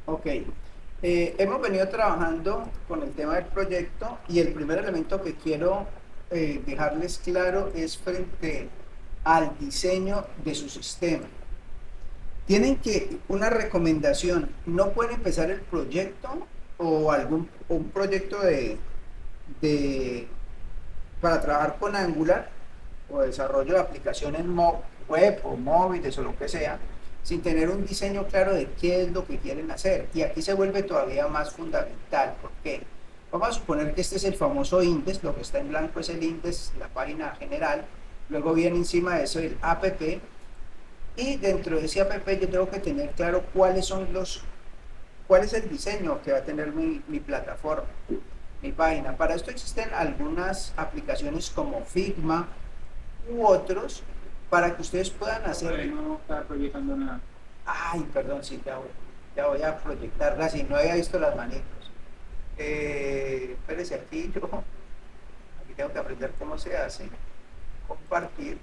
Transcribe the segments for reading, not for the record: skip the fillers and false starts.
Ok. Hemos venido trabajando con el tema del proyecto y el primer elemento que quiero dejarles claro es frente al diseño de su sistema. Tienen que, una recomendación, no pueden empezar el proyecto o un proyecto de, para trabajar con Angular o desarrollo de aplicaciones web o móviles o lo que sea, sin tener un diseño claro de qué es lo que quieren hacer. Y aquí se vuelve todavía más fundamental. ¿Por qué? Vamos a suponer que este es el famoso index, lo que está en blanco es el index, la página general, luego viene encima de eso el app, y dentro de ese app yo tengo que tener claro cuál es el diseño que va a tener mi plataforma, mi página. Para esto existen algunas aplicaciones como Figma u otros para que ustedes puedan hacer. No está proyectando nada. Ay, perdón, sí, ya voy a proyectar. Así no había visto las manitos. Espérese aquí, aquí tengo que aprender cómo se hace. Compartir.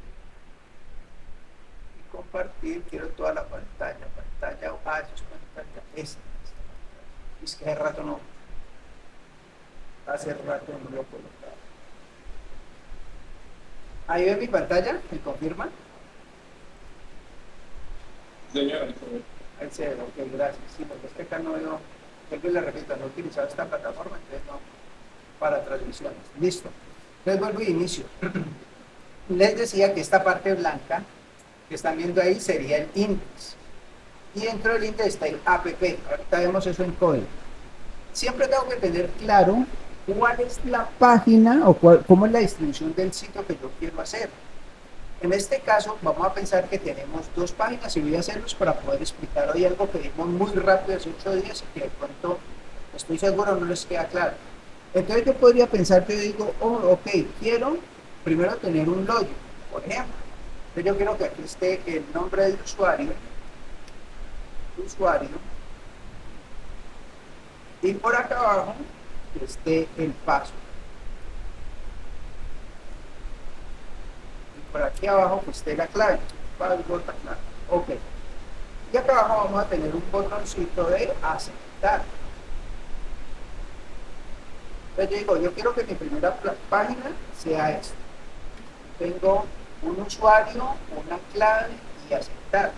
Y compartir, quiero toda la pantalla. Eso es pantalla. Es que hace rato no lo colocaba. Ahí ve mi pantalla, ¿me confirman? Señor, Ahí se ve, ok, gracias. Sí, porque es que acá no veo, vuelvo y le repito, no he utilizado esta plataforma, entonces no, para transmisiones. Listo. Entonces vuelvo y inicio. Les decía que esta parte blanca que están viendo ahí sería el index. Y dentro del index está el app. Ahorita vemos eso en código. Siempre tengo que tener claro cuál es la página o cómo es la distribución del sitio que yo quiero hacer. En este caso, vamos a pensar que tenemos dos páginas y voy a hacerlos para poder explicar hoy algo que vimos muy rápido hace 8 días y que de pronto estoy seguro no les queda claro. Entonces yo podría pensar que yo digo, oh, ok, quiero primero tener un login, por ejemplo. Entonces yo quiero que aquí esté el nombre del usuario, y por acá abajo esté el paso. Y por aquí abajo que esté la clave, password, la clave. Ok. Y acá abajo vamos a tener un botoncito de aceptar. Entonces yo digo, yo quiero que mi primera página sea esta. Tengo un usuario, una clave y aceptar.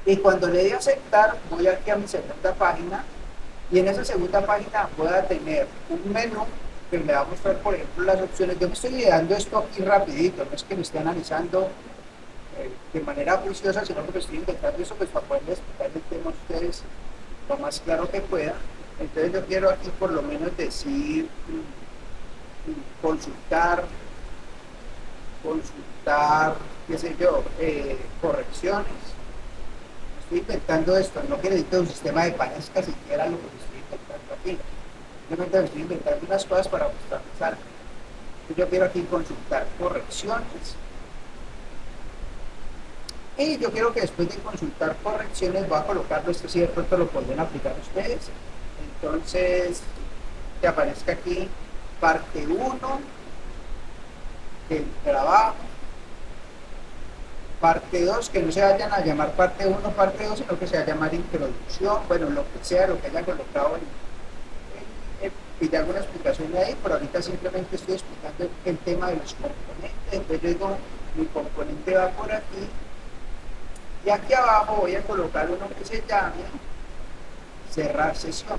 Y cuando le dé aceptar, voy aquí a mi segunda página y en esa segunda página voy a tener un menú que me va a mostrar, por ejemplo, las opciones. Yo me estoy ideando esto aquí rapidito, no es que me esté analizando de manera juiciosa, sino que me estoy inventando eso pues, para poder explicar el tema a ustedes lo más claro que pueda. Entonces yo quiero aquí por lo menos decir consultar, consultar, qué sé yo, correcciones. Estoy inventando esto, no que necesito un sistema de parezca siquiera lo que estoy inventando aquí. Simplemente me estoy inventando unas cosas para mostrarles algo. Yo quiero aquí consultar correcciones. Y yo quiero que después de consultar correcciones voy a colocarlo, esto si de pronto lo pueden aplicar ustedes. Entonces, que aparezca aquí parte uno del trabajo, parte 2 que no se vayan a llamar parte uno parte 2 sino que se va a llamar introducción, bueno, lo que sea, lo que haya colocado pide alguna explicación ahí, pero ahorita simplemente estoy explicando el tema de los componentes. Entonces yo digo, mi componente va por aquí, y aquí abajo voy a colocar uno que se llame cerrar sesión.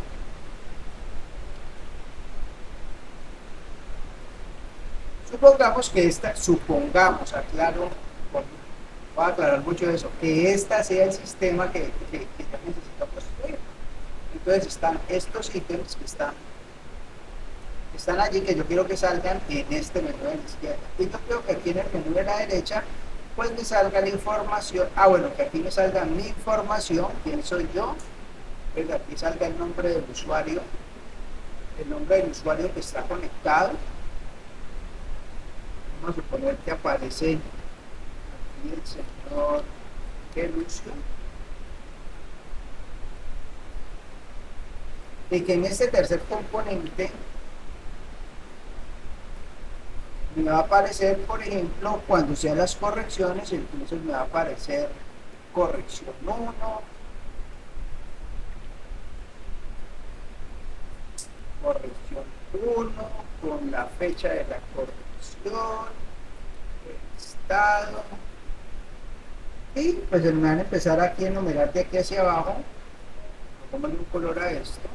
Supongamos, aclaro, voy a aclarar mucho eso, que esta sea el sistema que yo necesito construir. Entonces están estos ítems que están allí, que yo quiero que salgan en este menú de la izquierda. Y yo creo que aquí en el menú de la derecha, pues me salga la información, bueno, que aquí me salga mi información, quién soy yo, pues aquí salga el nombre del usuario que está conectado. Vamos a suponer que aparece aquí el señor Gelucio. Y que en este tercer componente me va a aparecer, por ejemplo, cuando sean las correcciones, entonces me va a aparecer corrección 1, corrección 1, con la fecha de la corrección, el estado, y pues me van a empezar aquí a enumerar de aquí hacia abajo, pongo un color a esto,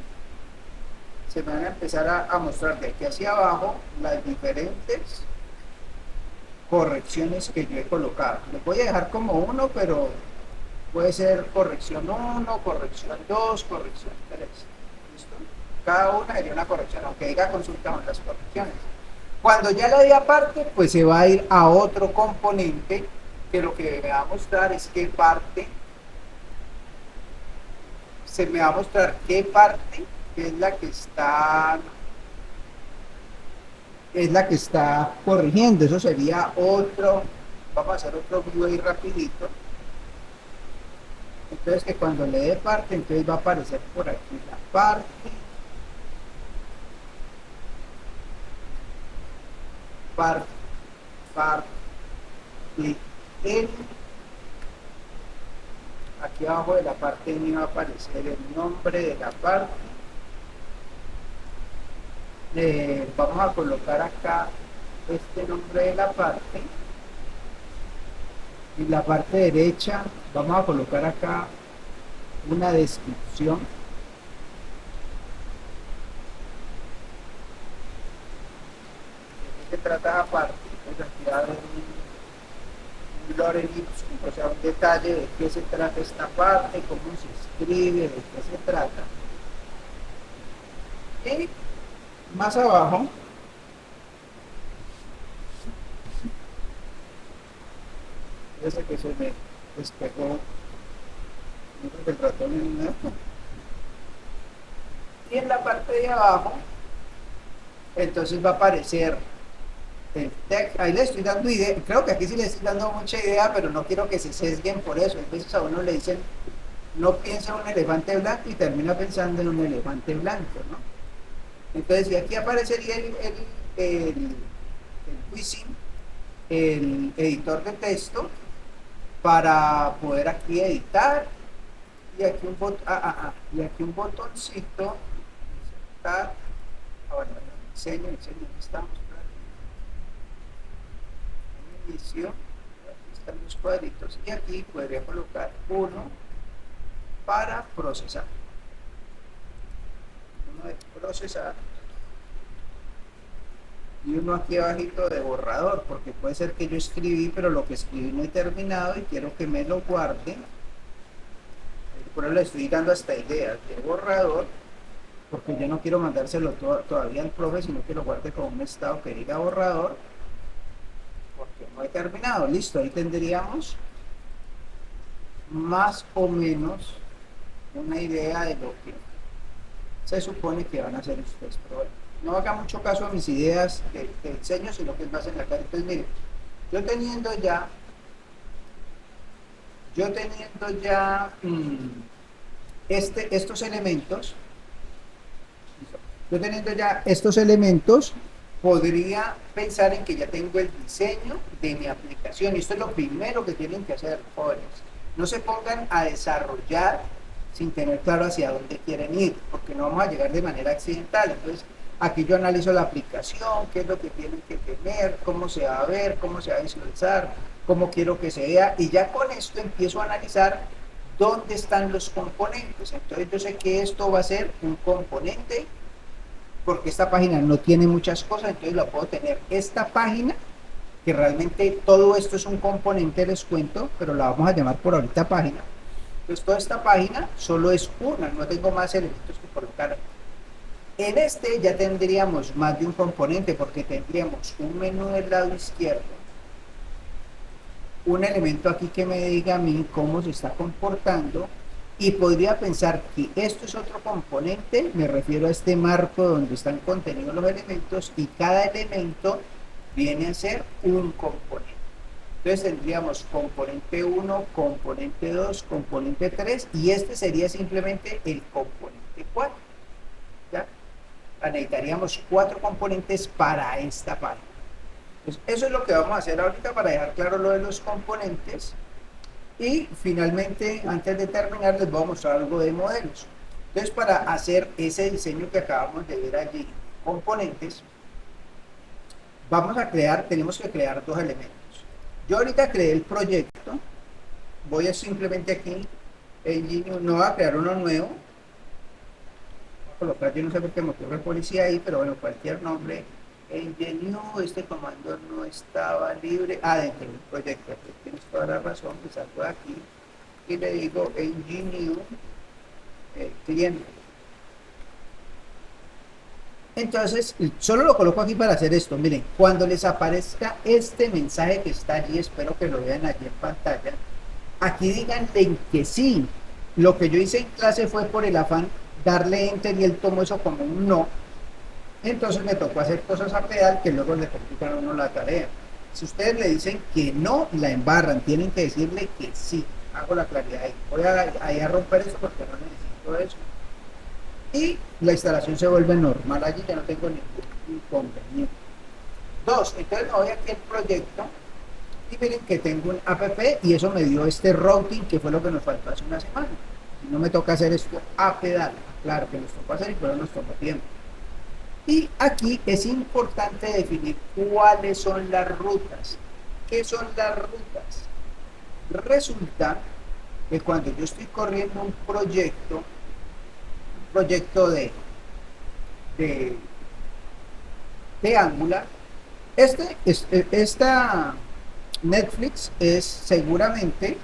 se me van a empezar a mostrar de aquí hacia abajo las diferentes correcciones que yo he colocado. Les voy a dejar como uno, pero puede ser corrección 1, corrección 2, corrección 3. ¿Listo? Cada una sería una corrección, aunque diga consulta con las correcciones. Cuando ya la di aparte, pues se va a ir a otro componente que lo que me va a mostrar es qué parte, se me va a mostrar qué parte es la que está corrigiendo. Eso sería otro, vamos a hacer otro view ahí rapidito. Entonces que cuando le dé parte, entonces va a aparecer por aquí la parte, N. Aquí abajo de la parte N va a aparecer el nombre de la parte. Vamos a colocar acá este nombre de la parte, y la parte derecha vamos a colocar acá una descripción. ¿De qué se trata la parte? Pues aquí va a haber un lore ipsum, o sea, un detalle de qué se trata esta parte, cómo se escribe, de qué se trata. Y más abajo ese que se me despegó el ratón en una. Y en la parte de abajo entonces va a aparecer el texto. Ahí le estoy dando idea, creo que aquí sí le estoy dando mucha idea, pero no quiero que se sesguen por eso. A veces a uno le dicen no piensa en un elefante blanco y termina pensando en un elefante blanco, ¿no? Entonces, y aquí aparecería el Quizzing, el editor de texto, para poder aquí editar, y aquí y aquí un botoncito, insertar, bueno, diseño, estamos, inicio, aquí están los cuadritos, y aquí podría colocar uno para procesar, uno de procesar, y uno aquí abajito de borrador, porque puede ser que yo escribí, pero lo que escribí no he terminado y quiero que me lo guarde. Por eso le estoy dando esta idea de borrador, porque yo no quiero mandárselo todavía al profe, sino que lo guarde con un estado que diga borrador, porque no he terminado. Listo, ahí tendríamos más o menos una idea de lo que se supone que van a hacer ustedes, pero bueno, no haga mucho caso a mis ideas de diseño, sino que es más en la cara. Entonces, miren, yo teniendo ya estos elementos, podría pensar en que ya tengo el diseño de mi aplicación. Y esto es lo primero que tienen que hacer, jóvenes. No se pongan a desarrollar sin tener claro hacia dónde quieren ir, porque no vamos a llegar de manera accidental. Entonces, aquí yo analizo la aplicación, qué es lo que tienen que tener, cómo se va a ver, cómo se va a visualizar, cómo quiero que se vea, y ya con esto empiezo a analizar dónde están los componentes. Entonces yo sé que esto va a ser un componente, porque esta página no tiene muchas cosas, entonces la puedo tener esta página, que realmente todo esto es un componente, les cuento, pero la vamos a llamar por ahorita página. Entonces toda esta página solo es una, no tengo más elementos que colocar. En este ya tendríamos más de un componente, porque tendríamos un menú del lado izquierdo, un elemento aquí que me diga a mí cómo se está comportando, y podría pensar que esto es otro componente, me refiero a este marco donde están contenidos los elementos, y cada elemento viene a ser un componente. Entonces tendríamos componente 1, componente 2, componente 3, y este sería simplemente el componente 4. ¿Ya? Necesitaríamos 4 componentes para esta página. Entonces, eso es lo que vamos a hacer ahorita para dejar claro lo de los componentes. Y finalmente, antes de terminar, les voy a mostrar algo de modelos. Entonces, para hacer ese diseño que acabamos de ver allí, componentes, tenemos que crear dos elementos. Yo ahorita creé el proyecto, voy a simplemente aquí, no voy a crear uno nuevo, voy a colocar, yo no sé por qué me ocurre policía ahí, pero bueno, cualquier nombre, este comando no estaba libre, dentro del proyecto, tienes toda la razón, me salgo de aquí y le digo new cliente. Entonces, solo lo coloco aquí para hacer esto. Miren, cuando les aparezca este mensaje que está allí, espero que lo vean allí en pantalla, aquí díganle que sí. Lo que yo hice en clase fue por el afán darle enter y él tomó eso como un no. Entonces me tocó hacer cosas a pedal que luego le complican a uno la tarea. Si ustedes le dicen que no, la embarran. Tienen que decirle que sí. Hago la claridad ahí. Voy a romper eso porque no necesito eso. Y la instalación se vuelve normal. Allí ya no tengo ningún inconveniente. Dos, entonces me voy aquí al proyecto y miren que tengo un app y eso me dio este routing que fue lo que nos faltó hace una semana. No me toca hacer esto a pedal. Claro que nos tocó hacer y pero nos tocó tiempo. Y aquí es importante definir cuáles son las rutas. ¿Qué son las rutas? Resulta que cuando yo estoy corriendo un proyecto de, de Angular, esta Netflix es seguramente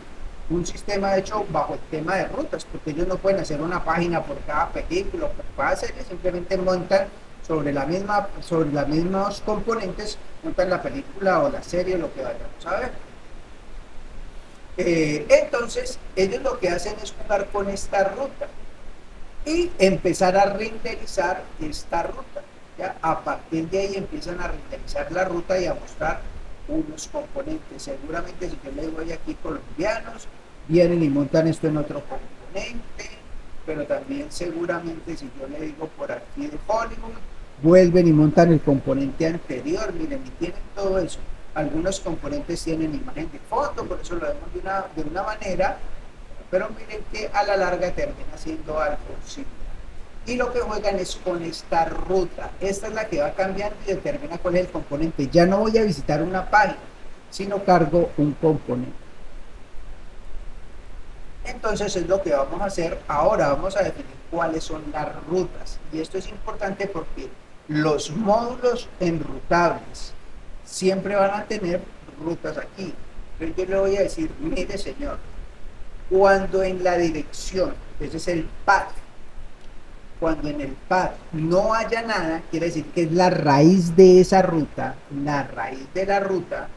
un sistema hecho bajo el tema de rutas, porque ellos no pueden hacer una página por cada película, por cada serie, simplemente montan sobre los mismos componentes, montan la película o la serie, lo que vayamos a ver. Entonces, ellos lo que hacen es jugar con esta ruta y empezar a renderizar esta ruta. ¿Ya? A partir de ahí empiezan a renderizar la ruta y a mostrar unos componentes. Seguramente si yo le doy aquí colombianos, vienen y montan esto en otro componente, pero también seguramente si yo le digo por aquí de Hollywood, vuelven y montan el componente anterior. Miren, y tienen todo eso. Algunos componentes tienen imagen de foto, por eso lo vemos de una manera, pero miren que a la larga termina siendo algo similar. Y lo que juegan es con esta ruta. Esta es la que va cambiando y determina cuál es el componente. Ya no voy a visitar una página, sino cargo un componente. Entonces es lo que vamos a hacer. Ahora vamos a definir cuáles son las rutas. Y esto es importante porque los módulos enrutables siempre van a tener rutas aquí. Pero yo le voy a decir, mire señor, cuando en la dirección, ese es el path, cuando en el path no haya nada, quiere decir que es la raíz de esa ruta, la raíz de la ruta,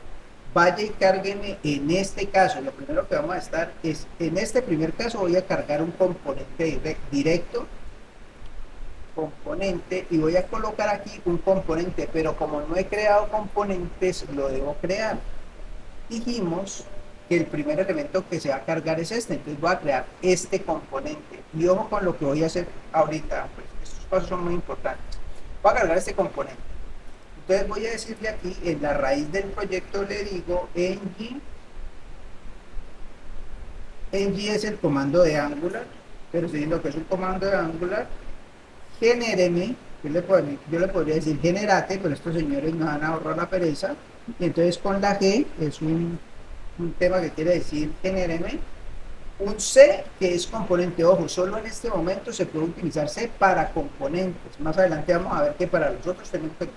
vaya y cárgueme en este caso. Lo primero que vamos a estar es, en este primer caso voy a cargar un componente directo, componente, y voy a colocar aquí un componente, pero como no he creado componentes, lo debo crear. Dijimos que el primer elemento que se va a cargar es este, entonces voy a crear este componente. Y ojo con lo que voy a hacer ahorita, pues estos pasos son muy importantes. Voy a cargar este componente. Entonces voy a decirle aquí, en la raíz del proyecto le digo ng. Ng es el comando de Angular, pero estoy diciendo que es un comando de Angular. Genéreme, yo le podría decir generate, pero estos señores me van a ahorrar la pereza. Y entonces con la G es un tema que quiere decir genéreme. Un C que es componente, ojo, solo en este momento se puede utilizar C para componentes. Más adelante vamos a ver que para los otros tenemos que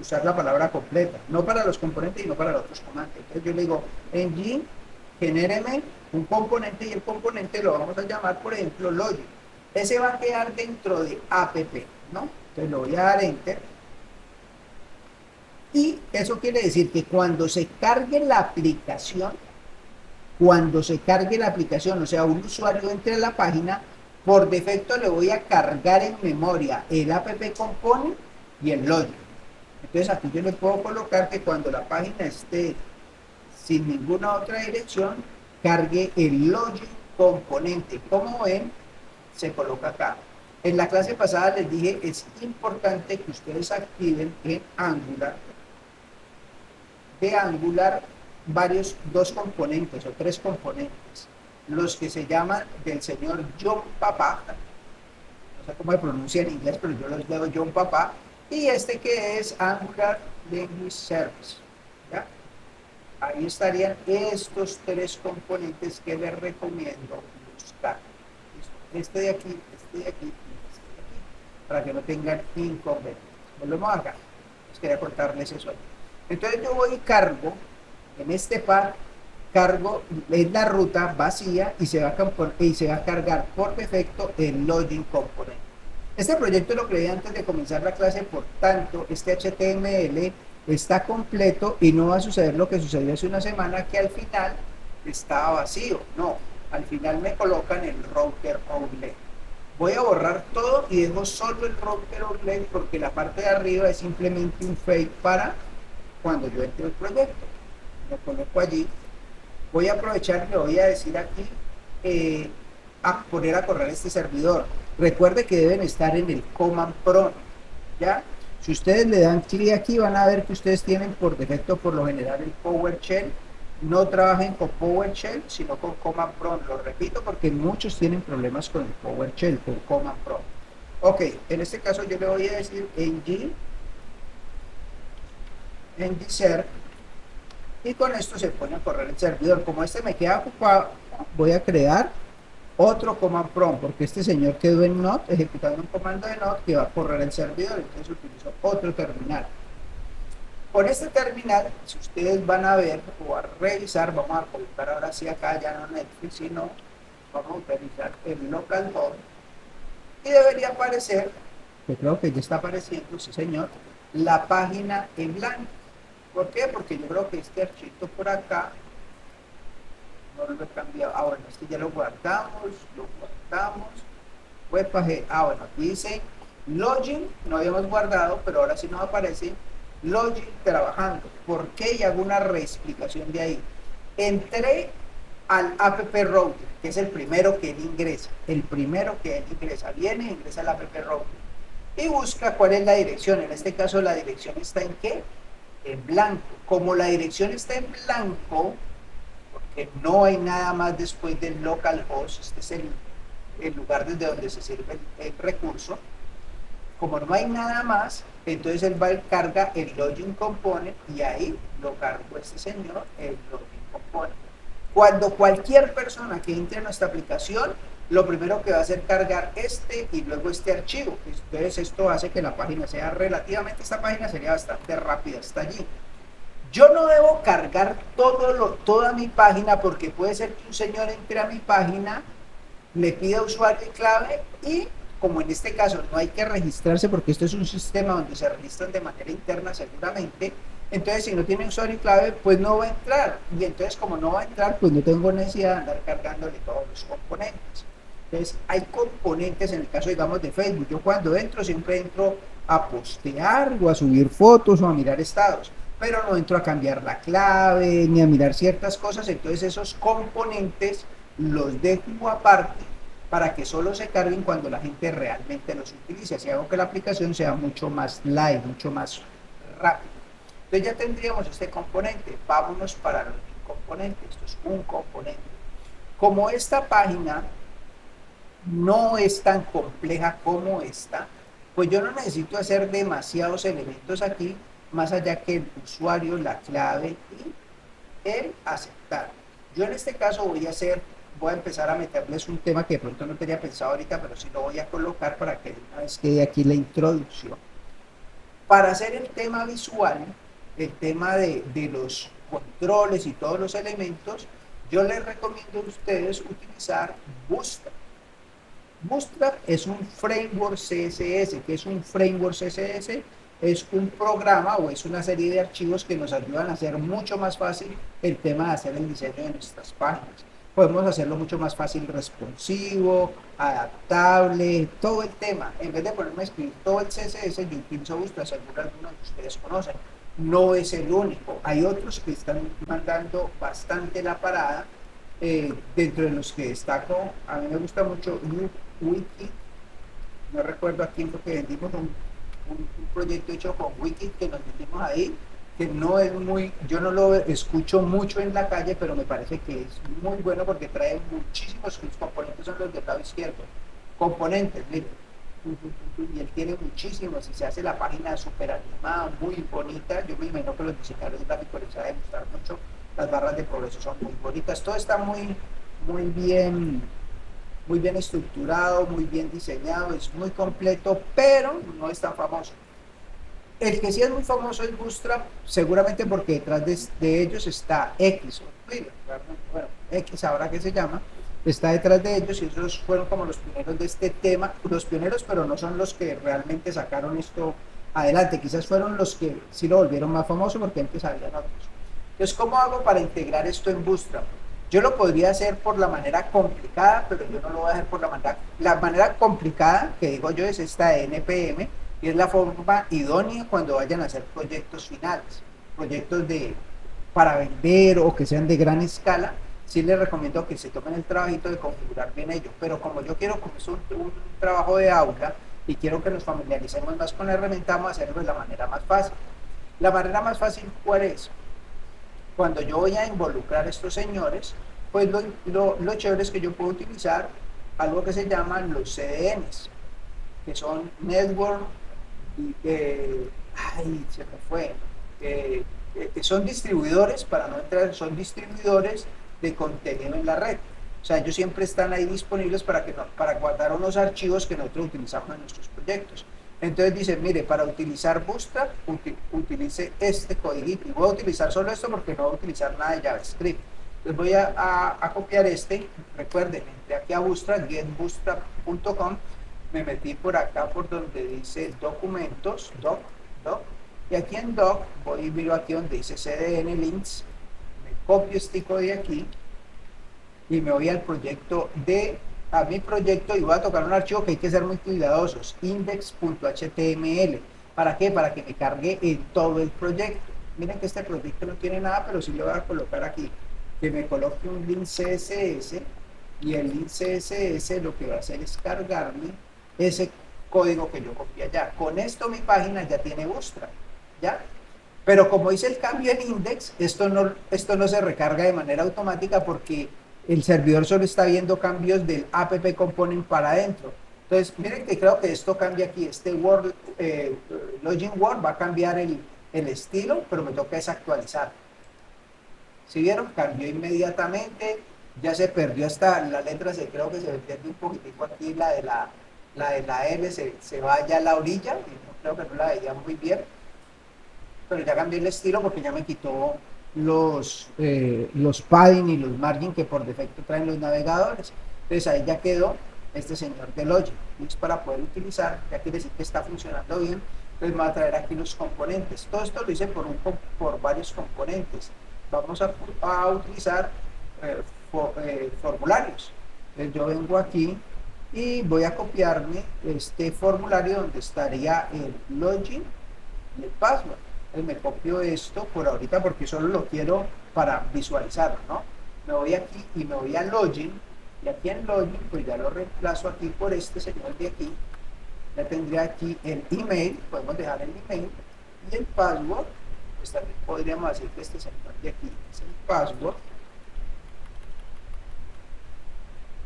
usar la palabra completa, no para los componentes y no para los otros comandos. Entonces yo le digo ng, genéreme un componente y el componente lo vamos a llamar, por ejemplo, logic. Ese va a quedar dentro de app, ¿no? Entonces lo voy a dar enter. Y eso quiere decir que cuando se cargue la aplicación, o sea, un usuario entre a la página, por defecto le voy a cargar en memoria el app component y el logic. Entonces aquí yo le puedo colocar que cuando la página esté sin ninguna otra dirección, cargue el logic componente. Como ven, se coloca acá. En la clase pasada les dije, es importante que ustedes activen en Angular, dos componentes o 3 componentes, los que se llaman del señor John Papa, no sé cómo se pronuncia en inglés, pero yo los leo John Papá, y este que es Angular Language Service. ¿Ya? Ahí estarían estos tres componentes que les recomiendo buscar. ¿Listo? Este de aquí, este de aquí y este de aquí, para que no tengan inconvenientes. Volvemos acá. Les quería contarles eso. Entonces yo voy y cargo en este par, cargo en la ruta vacía y se va a cargar por defecto el login component. Este proyecto lo creé antes de comenzar la clase, por tanto, este HTML está completo y no va a suceder lo que sucedió hace una semana, que al final estaba vacío. No, al final me colocan el router outlet. Voy a borrar todo y dejo solo el router outlet porque la parte de arriba es simplemente un fake para cuando yo entre el proyecto. Lo coloco allí. Voy a aprovechar y le voy a decir aquí a poner a correr este servidor. Recuerde que deben estar en el command prompt, ¿ya? Si ustedes le dan clic aquí van a ver que ustedes tienen por defecto por lo general el PowerShell. No trabajen con PowerShell sino con command prompt. Lo repito porque muchos tienen problemas con el PowerShell, con command prompt. Ok, en este caso yo le voy a decir ng ser, y con esto se pone a correr el servidor. Como este me queda ocupado, voy a crear otro command prompt, porque este señor quedó en Node ejecutando un comando de Node que va a correr el servidor, entonces utilizo otro terminal. Con este terminal, si ustedes van a ver o a revisar, vamos a colocar ahora sí acá ya no Netflix, sino vamos a utilizar el localhost, y debería aparecer, que creo que ya está apareciendo, sí señor, la página en blanco. ¿Por qué? Porque yo creo que este archivo por acá no lo he cambiado. Ah, bueno, este ya lo guardamos, webpage. Ah, bueno, aquí dice login, no habíamos guardado, pero ahora sí nos aparece login trabajando. ¿Por qué? Y hago una reexplicación de ahí. Entré al app router, que es el primero que él ingresa. Ingresa al app router y busca cuál es la dirección. En este caso la dirección está en ¿qué? En blanco. Como la dirección está en blanco, porque no hay nada más después del localhost, este es el lugar desde donde se sirve el recurso. Como no hay nada más, entonces él va y carga el login component, y ahí lo cargó este señor, el login component. Cuando cualquier persona que entre a nuestra aplicación, lo primero que va a hacer es cargar este y luego este archivo. Entonces esto hace que la página sea relativamente, esta página sería bastante rápida hasta allí. Yo no debo cargar toda mi página, porque puede ser que un señor entre a mi página, le pida usuario y clave, y como en este caso no hay que registrarse porque esto es un sistema donde se registran de manera interna seguramente, entonces si no tiene usuario y clave pues no va a entrar, y entonces como no va a entrar pues no tengo necesidad de andar cargándole todos los componentes. Entonces hay componentes, en el caso digamos de Facebook, yo cuando entro siempre entro a postear o a subir fotos o a mirar estados, pero no entro a cambiar la clave ni a mirar ciertas cosas. Entonces esos componentes los dejo aparte para que solo se carguen cuando la gente realmente los utilice, así hago que la aplicación sea mucho más live, mucho más rápido. Entonces ya tendríamos este componente. Vámonos para los componentes. Esto es un componente. Como esta página no es tan compleja como esta, pues yo no necesito hacer demasiados elementos aquí, más allá que el usuario, la clave y el aceptar. Yo en este caso voy a empezar a meterles un tema que de pronto no tenía pensado ahorita, pero sí lo voy a colocar para que una vez quede aquí la introducción. Para hacer el tema visual, el tema de los controles y todos los elementos, yo les recomiendo a ustedes utilizar Bootstrap. Bootstrap es un framework CSS. ¿Qué es un framework CSS? Es un programa o es una serie de archivos que nos ayudan a hacer mucho más fácil el tema de hacer el diseño de nuestras páginas. Podemos hacerlo mucho más fácil, responsivo, adaptable, todo el tema. En vez de ponerme a escribir todo el CSS, yo utilizo Bootstrap, seguro algunos de ustedes conocen. No es el único, hay otros que están mandando bastante la parada. Dentro de los que destaco, a mí me gusta mucho Wiki. No recuerdo a quién, porque vendimos un proyecto hecho con Wiki que nos metimos ahí, que no es muy, yo no lo escucho mucho en la calle, pero me parece que es muy bueno porque trae muchísimos, sus componentes son los del lado izquierdo. Componentes, miren, Y él tiene muchísimos y se hace la página súper animada, muy bonita. Yo me imagino que los diseñadores gráficos les va a demostrar mucho. Las barras de progreso son muy bonitas. Todo está muy bien, muy bien estructurado, muy bien diseñado, es muy completo, pero no es tan famoso. El que sí es muy famoso es Bootstrap, seguramente porque detrás de ellos está X, o Twitter, bueno, X ahora que se llama, está detrás de ellos y ellos fueron como los pioneros de este tema, los pioneros, pero no son los que realmente sacaron esto adelante, quizás fueron los que sí lo volvieron más famoso porque antes habían otros. Entonces, ¿cómo hago para integrar esto en Bootstrap? Yo lo podría hacer por la manera complicada, pero yo no lo voy a hacer por la manera complicada, que digo yo, es esta de NPM, y es la forma idónea cuando vayan a hacer proyectos finales, proyectos para vender o que sean de gran escala. Sí les recomiendo que se tomen el trabajito de configurar bien ello, pero como yo quiero, como es un trabajo de aula y quiero que nos familiaricemos más con la herramienta, vamos a hacerlo de la manera más fácil. La manera más fácil, ¿cuál es? Cuando yo voy a involucrar a estos señores, pues lo chévere es que yo puedo utilizar algo que se llaman los CDNs, que son Network, ay, se me fue, son distribuidores, para no entrar, son distribuidores de contenido en la red. O sea, ellos siempre están ahí disponibles para guardar unos archivos que nosotros utilizamos en nuestros proyectos. Entonces dicen, mire, para utilizar Bootstrap, utilice este código. Y voy a utilizar solo esto porque no voy a utilizar nada de JavaScript. Entonces voy a copiar este. Recuerden, entré aquí a Bootstrap, getbootstrap.com. Me metí por acá por donde dice documentos, doc. Y aquí en doc voy y miro aquí donde dice CDN links. Me copio este código de aquí y me voy al proyecto a mi proyecto y voy a tocar un archivo que hay que ser muy cuidadosos, index.html. ¿Para qué? Para que me cargue en todo el proyecto. Miren que este proyecto no tiene nada, pero sí le voy a colocar aquí, que me coloque un link CSS, y el link CSS lo que va a hacer es cargarme ese código que yo copié allá. Con esto mi página ya tiene Bootstrap, ¿ya? Pero como hice el cambio en index, esto no se recarga de manera automática porque el servidor solo está viendo cambios del app component para adentro. Entonces, miren que creo que esto cambia aquí. Este Word, Login Word va a cambiar el estilo, pero me toca desactualizar. ¿Sí vieron? Cambió inmediatamente. Ya se perdió hasta la letra, creo que se pierde un poquitico aquí, la L se va allá a la orilla, y creo que no la veía muy bien, pero ya cambié el estilo porque ya me quitó los padding y los margin que por defecto traen los navegadores. Entonces ahí ya quedó este señor de Logic. Y es para poder utilizar, ya quiere decir que está funcionando bien. Entonces me va a traer aquí los componentes. Todo esto lo hice por varios componentes. Vamos a utilizar formularios. Entonces yo vengo aquí y voy a copiarme este formulario donde estaría el login y el password. Entonces me copio esto por ahorita porque solo lo quiero para visualizarlo, ¿no? Me voy aquí y me voy a login, y aquí en login pues ya lo reemplazo aquí por este señor de aquí. Ya tendría aquí el email, podemos dejar el email, y el password, pues también podríamos decir que este señor de aquí es el password,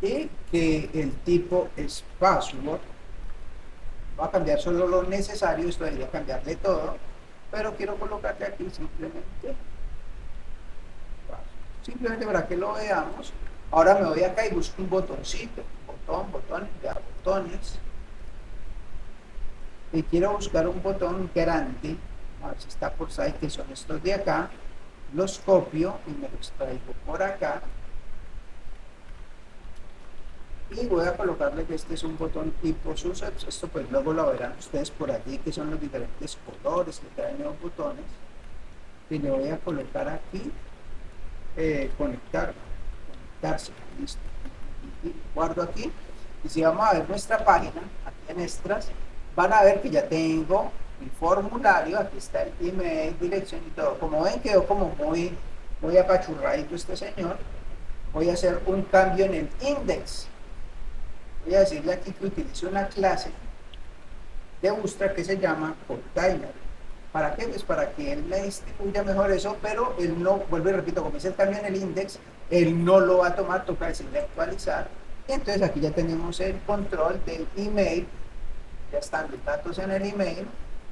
y que el tipo es password. Voy a cambiar solo lo necesario, esto debería cambiarle todo, pero quiero colocarle aquí simplemente para que lo veamos. Ahora me voy acá y busco un botoncito, ya botones, y quiero buscar un botón grande, a ver si está por ahí, que son estos de acá. Los copio y me los traigo por acá, y voy a colocarle que este es un botón tipo subsets. Esto pues luego lo verán ustedes por allí, que son los diferentes colores que traen los botones, y le voy a colocar aquí conectarse, listo, y guardo aquí. Y si vamos a ver nuestra página, aquí en extras, van a ver que ya tengo mi formulario, aquí está el email, dirección y todo. Como ven, quedó como muy apachurradito este señor. Voy a hacer un cambio en el index. Voy a decirle aquí que utilice una clase de Bootstrap que se llama container. ¿Para qué? Pues para que él me distribuya mejor eso, pero él no, vuelvo y repito, como hice el cambio en el index, él no lo va a tomar, toca decirle actualizar. Y entonces aquí ya tenemos el control del email, ya están los datos en el email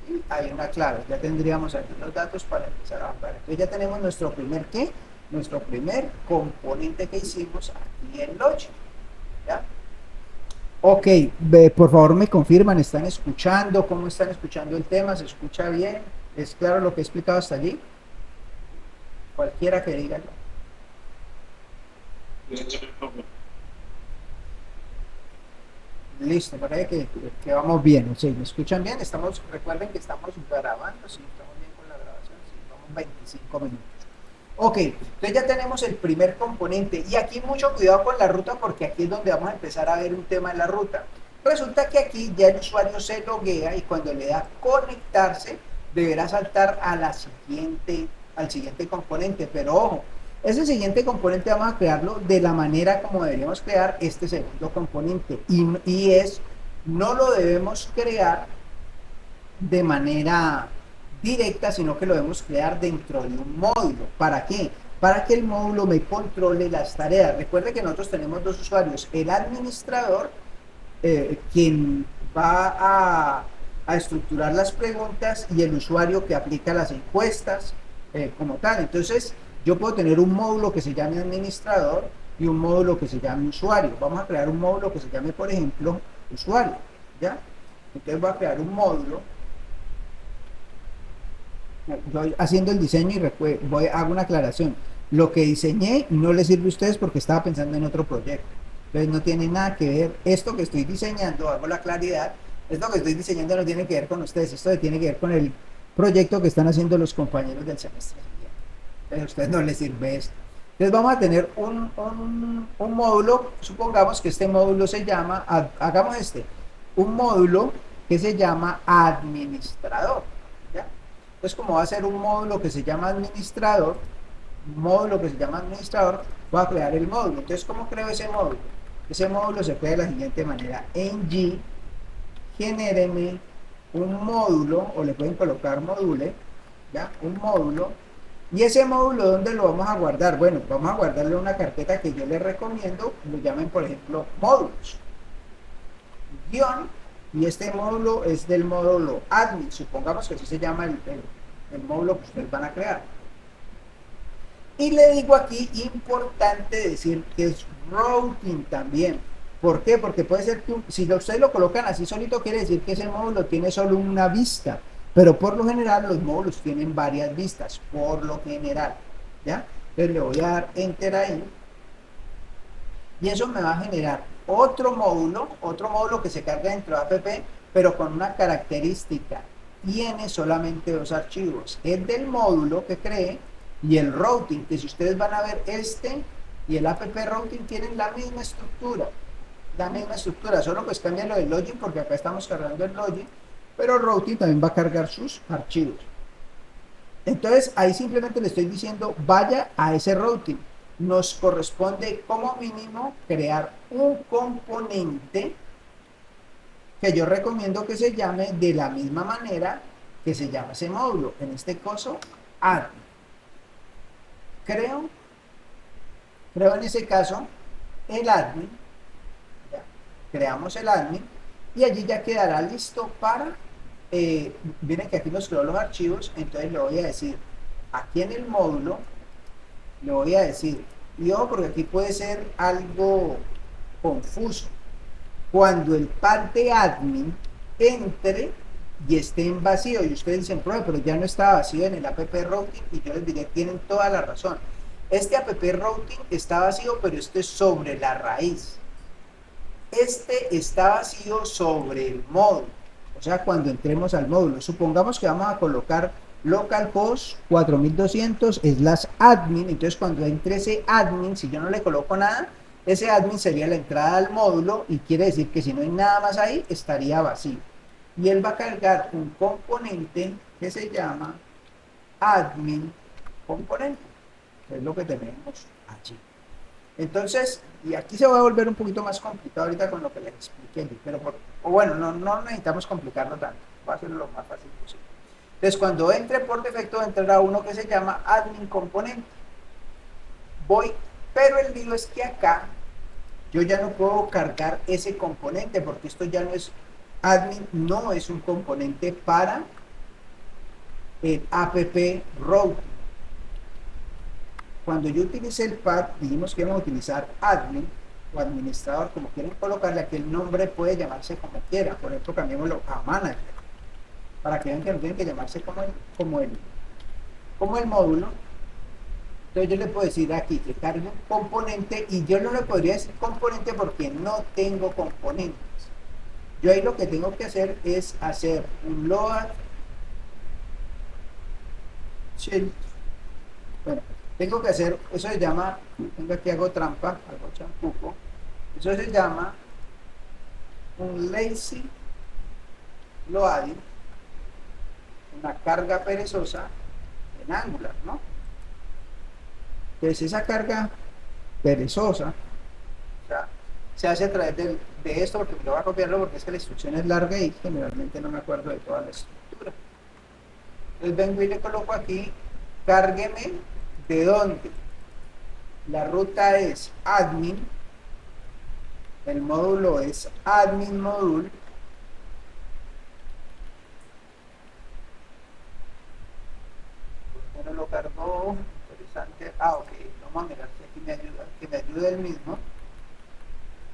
y hay una clave, ya tendríamos aquí los datos para empezar a jugar. Entonces ya tenemos nuestro primer ¿qué? Nuestro primer componente que hicimos aquí en Logic, ¿ya? Ok, por favor me confirman, ¿están escuchando? ¿Cómo están escuchando el tema? ¿Se escucha bien? ¿Es claro lo que he explicado hasta allí? Cualquiera que diga. Listo, parece que vamos bien. Sí, ¿me escuchan bien? Recuerden que estamos grabando, sí, estamos bien con la grabación, sí, vamos 25 minutos. Ok, entonces ya tenemos el primer componente y aquí mucho cuidado con la ruta porque aquí es donde vamos a empezar a ver un tema en la ruta. Resulta que aquí ya el usuario se loguea y cuando le da conectarse deberá saltar a al siguiente componente, pero ojo, ese siguiente componente vamos a crearlo de la manera como deberíamos crear este segundo componente no lo debemos crear de manera directa, sino que lo debemos crear dentro de un módulo. ¿Para qué? Para que el módulo me controle las tareas. Recuerde que nosotros tenemos dos usuarios, el administrador, quien va a estructurar las preguntas, y el usuario que aplica las encuestas como tal. Entonces, yo puedo tener un módulo que se llame administrador y un módulo que se llame usuario. Vamos a crear un módulo que se llame, por ejemplo, usuario, ¿ya? Entonces voy a crear un módulo. Voy haciendo el diseño y hago una aclaración. Lo que diseñé no les sirve a ustedes porque estaba pensando en otro proyecto. Entonces no tiene nada que ver. Esto que estoy diseñando, hago la claridad, esto que estoy diseñando no tiene que ver con ustedes. Esto tiene que ver con el proyecto que están haciendo los compañeros del semestre. Entonces a ustedes no les sirve esto. Entonces vamos a tener un módulo. Supongamos que este módulo se llama, hagamos un módulo que se llama administrador. ¿Ya? Entonces, como va a ser un módulo que se llama administrador, voy a crear el módulo. Entonces, ¿cómo creo ese módulo? Ese módulo se crea de la siguiente manera: en G, genéreme un módulo, o le pueden colocar module, ¿ya? Un módulo. Y ese módulo, ¿dónde lo vamos a guardar? Bueno, vamos a guardarle en una carpeta que yo les recomiendo, lo llamen, por ejemplo, módulos. Guión, y este módulo es del módulo admin, supongamos que así se llama el módulo que ustedes van a crear. Y le digo aquí, importante decir que es routing también. ¿Por qué? Porque puede ser que si ustedes lo colocan así solito, quiere decir que ese módulo tiene solo una vista, pero por lo general los módulos tienen varias vistas, por lo general, ¿ya? Entonces le voy a dar enter ahí y eso me va a generar otro módulo que se carga dentro de app, pero con una característica: tiene solamente dos archivos, el del módulo que cree y el routing, que si ustedes van a ver, este y el app routing tienen la misma estructura, solo pues cambia lo del login porque acá estamos cargando el login, pero el routing también va a cargar sus archivos. Entonces ahí simplemente le estoy diciendo vaya a ese routing. Nos corresponde como mínimo crear un componente que yo recomiendo que se llame de la misma manera que se llama ese módulo, en este caso admin. Creo en ese caso el admin, ya, creamos el admin y allí ya quedará listo para, miren que aquí nos creó los archivos. Entonces le voy a decir aquí en el módulo, le voy a decir, y ojo porque aquí puede ser algo confuso, cuando el pad de admin entre y esté en vacío, y ustedes dicen, pero ya no está vacío en el app routing, y yo les diré, tienen toda la razón. Este app routing está vacío, pero este es sobre la raíz. Este está vacío sobre el módulo. O sea, cuando entremos al módulo, supongamos que vamos a colocar localhost 4200/admin. Entonces, cuando entre ese admin, si yo no le coloco nada, ese admin sería la entrada al módulo, y quiere decir que si no hay nada más ahí, estaría vacío. Y él va a cargar un componente que se llama admin componente, que es lo que tenemos allí. Entonces, y aquí se va a volver un poquito más complicado ahorita con lo que les expliqué, pero bueno, no necesitamos complicarlo tanto, va a ser lo más fácil posible. Entonces, cuando entre, por defecto entrará uno que se llama admin componente. Pero el lío es que acá yo ya no puedo cargar ese componente porque esto ya no es admin no es un componente para el app routing. Cuando yo utilicé el pad, dijimos que íbamos a utilizar admin o administrador, como quieren colocarle, aquí el nombre puede llamarse como quiera. Por ejemplo, cambiémoslo a manager, para que vean que no tienen que llamarse como el módulo. Entonces yo le puedo decir aquí que cargue un componente, y yo no le podría decir componente porque no tengo componentes. Yo ahí lo que tengo que hacer es hacer un load shell. Bueno, tengo que hacer, eso se llama, venga aquí hago trampa, hago champuco, eso se llama un lazy loading, una carga perezosa en Angular, ¿no? Entonces esa carga perezosa, o sea, se hace a través de esto, porque me lo voy a copiarlo porque es que la instrucción es larga y generalmente no me acuerdo de toda la estructura. Entonces vengo y le coloco aquí, cárgueme de dónde. La ruta es admin, el módulo es admin module, bueno, lo cargó, interesante. Ok, vamos a mirar si aquí me ayuda, que me ayude el mismo,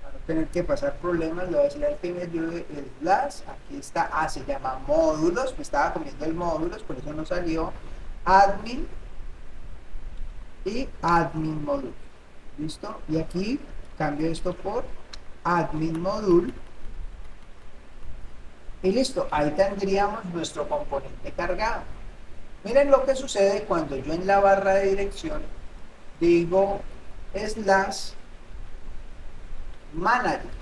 para no tener que pasar problemas. Le voy a decir al que me ayude el slash, aquí está, se llama módulos, me estaba comiendo el módulos, por eso no salió, admin y admin module, listo, y aquí cambio esto por admin module y listo, ahí tendríamos nuestro componente cargado. Miren lo que sucede cuando yo en la barra de dirección digo slash manager,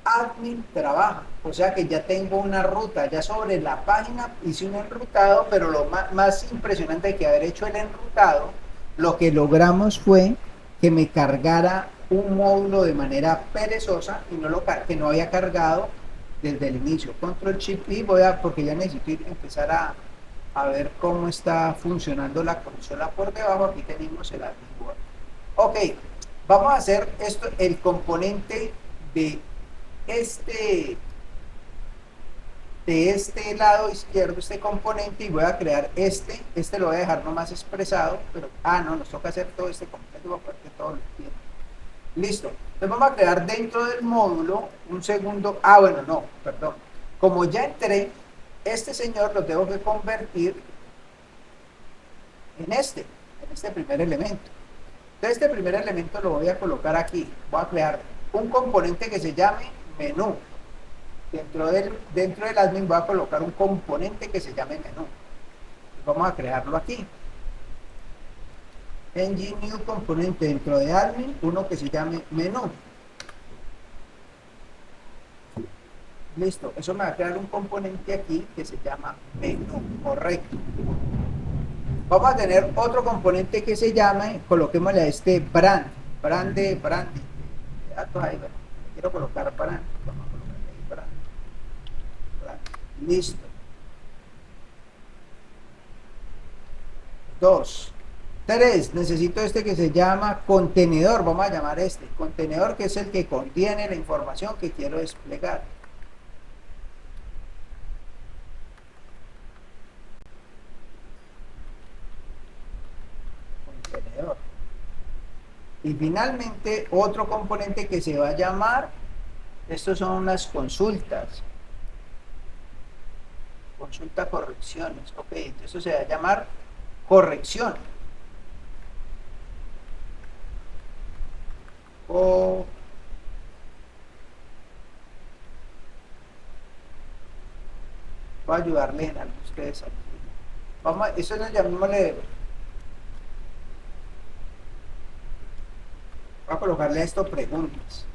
admin trabaja, o sea que ya tengo una ruta, ya sobre la página hice un enrutado, pero lo más impresionante que haber hecho el enrutado, lo que logramos fue que me cargara un módulo de manera perezosa y que no había cargado desde el inicio. Control Shift y porque ya necesito empezar a ver cómo está funcionando la consola por debajo. Aquí tenemos el admin board. Ok, vamos a hacer esto, el componente de este lado izquierdo, este componente, y voy a crear este lo voy a dejar nomás expresado, pero no, nos toca hacer todo este componente porque todo lo tiene. Listo, entonces vamos a crear dentro del módulo un segundo, bueno, no, perdón, como ya entré, este señor lo tengo que convertir en este primer elemento. Entonces este primer elemento lo voy a colocar aquí, voy a crear un componente que se llame menú. Dentro del admin voy a colocar un componente que se llame menú. Vamos a crearlo aquí. Engine new componente dentro de admin, uno que se llame menú. Listo, eso me va a crear un componente aquí que se llama menú, correcto. Vamos a tener otro componente que se llame, coloquémosle a este brand de datos ahí, bueno, quiero colocar brand, vamos a colocarle ahí brand. Listo. 2, 3, necesito este que se llama contenedor, vamos a llamar contenedor, que es el que contiene la información que quiero desplegar. Contenedor. Y finalmente otro componente que se va a llamar, estos son unas consultas, consulta correcciones, ok, entonces se va a llamar corrección. Voy a ayudarle en algo a ustedes aquí. Eso nos llamémosle, voy a colocarle a esto preguntas.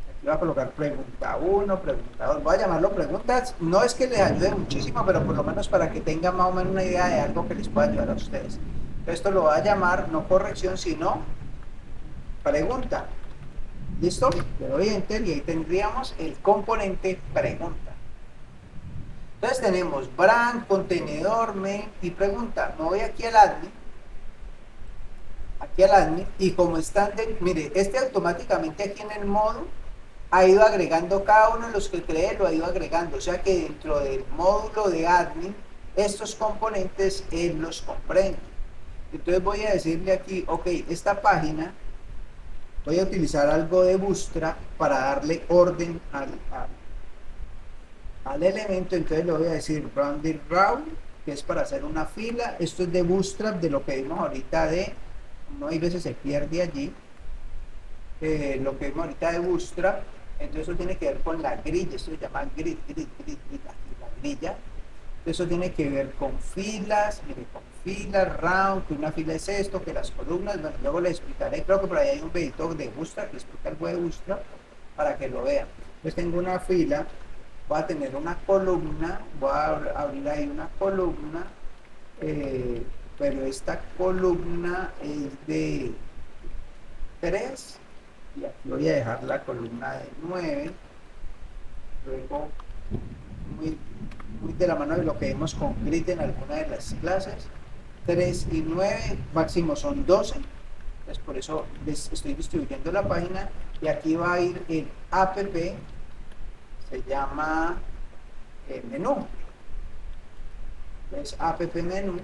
Aquí voy a colocar pregunta 1, pregunta 2, voy a llamarlo preguntas. No es que les ayude muchísimo, pero por lo menos para que tengan más o menos una idea de algo que les pueda ayudar a ustedes. Esto lo voy a llamar no corrección, sino pregunta. ¿Listo? Le doy enter y ahí tendríamos el componente pregunta. Entonces tenemos brand, contenedor, main y pregunta. Me voy aquí al admin aquí al admin, y como están, mire, este automáticamente aquí en el módulo ha ido agregando cada uno de los que cree, lo ha ido agregando, o sea que dentro del módulo de admin, estos componentes él los comprende. Entonces voy a decirle aquí, ok, esta página, voy a utilizar algo de Bootstrap para darle orden al elemento, entonces le voy a decir rounded round, que es para hacer una fila. Esto es de Bootstrap, de lo que vimos ahorita de, no hay veces se pierde allí, lo que vimos ahorita de Bootstrap. Entonces eso tiene que ver con la grilla, esto se llama grid, aquí, la grilla. Entonces eso tiene que ver con filas, mire, con filas, round, que una fila es esto, que las columnas, bueno, luego les explicaré, creo que por ahí hay un videito de Bootstrap que explica algo de Bootstrap para que lo vean. Entonces tengo una fila, voy a tener una columna, voy a abrir ahí una columna, pero esta columna es de 3 y aquí voy a dejar la columna de 9, luego muy de la mano de lo que vemos con grid en alguna de las clases, 3 y 9, máximo son 12, entonces por eso les estoy distribuyendo la página y aquí va a ir el app, se llama menú, entonces app menú,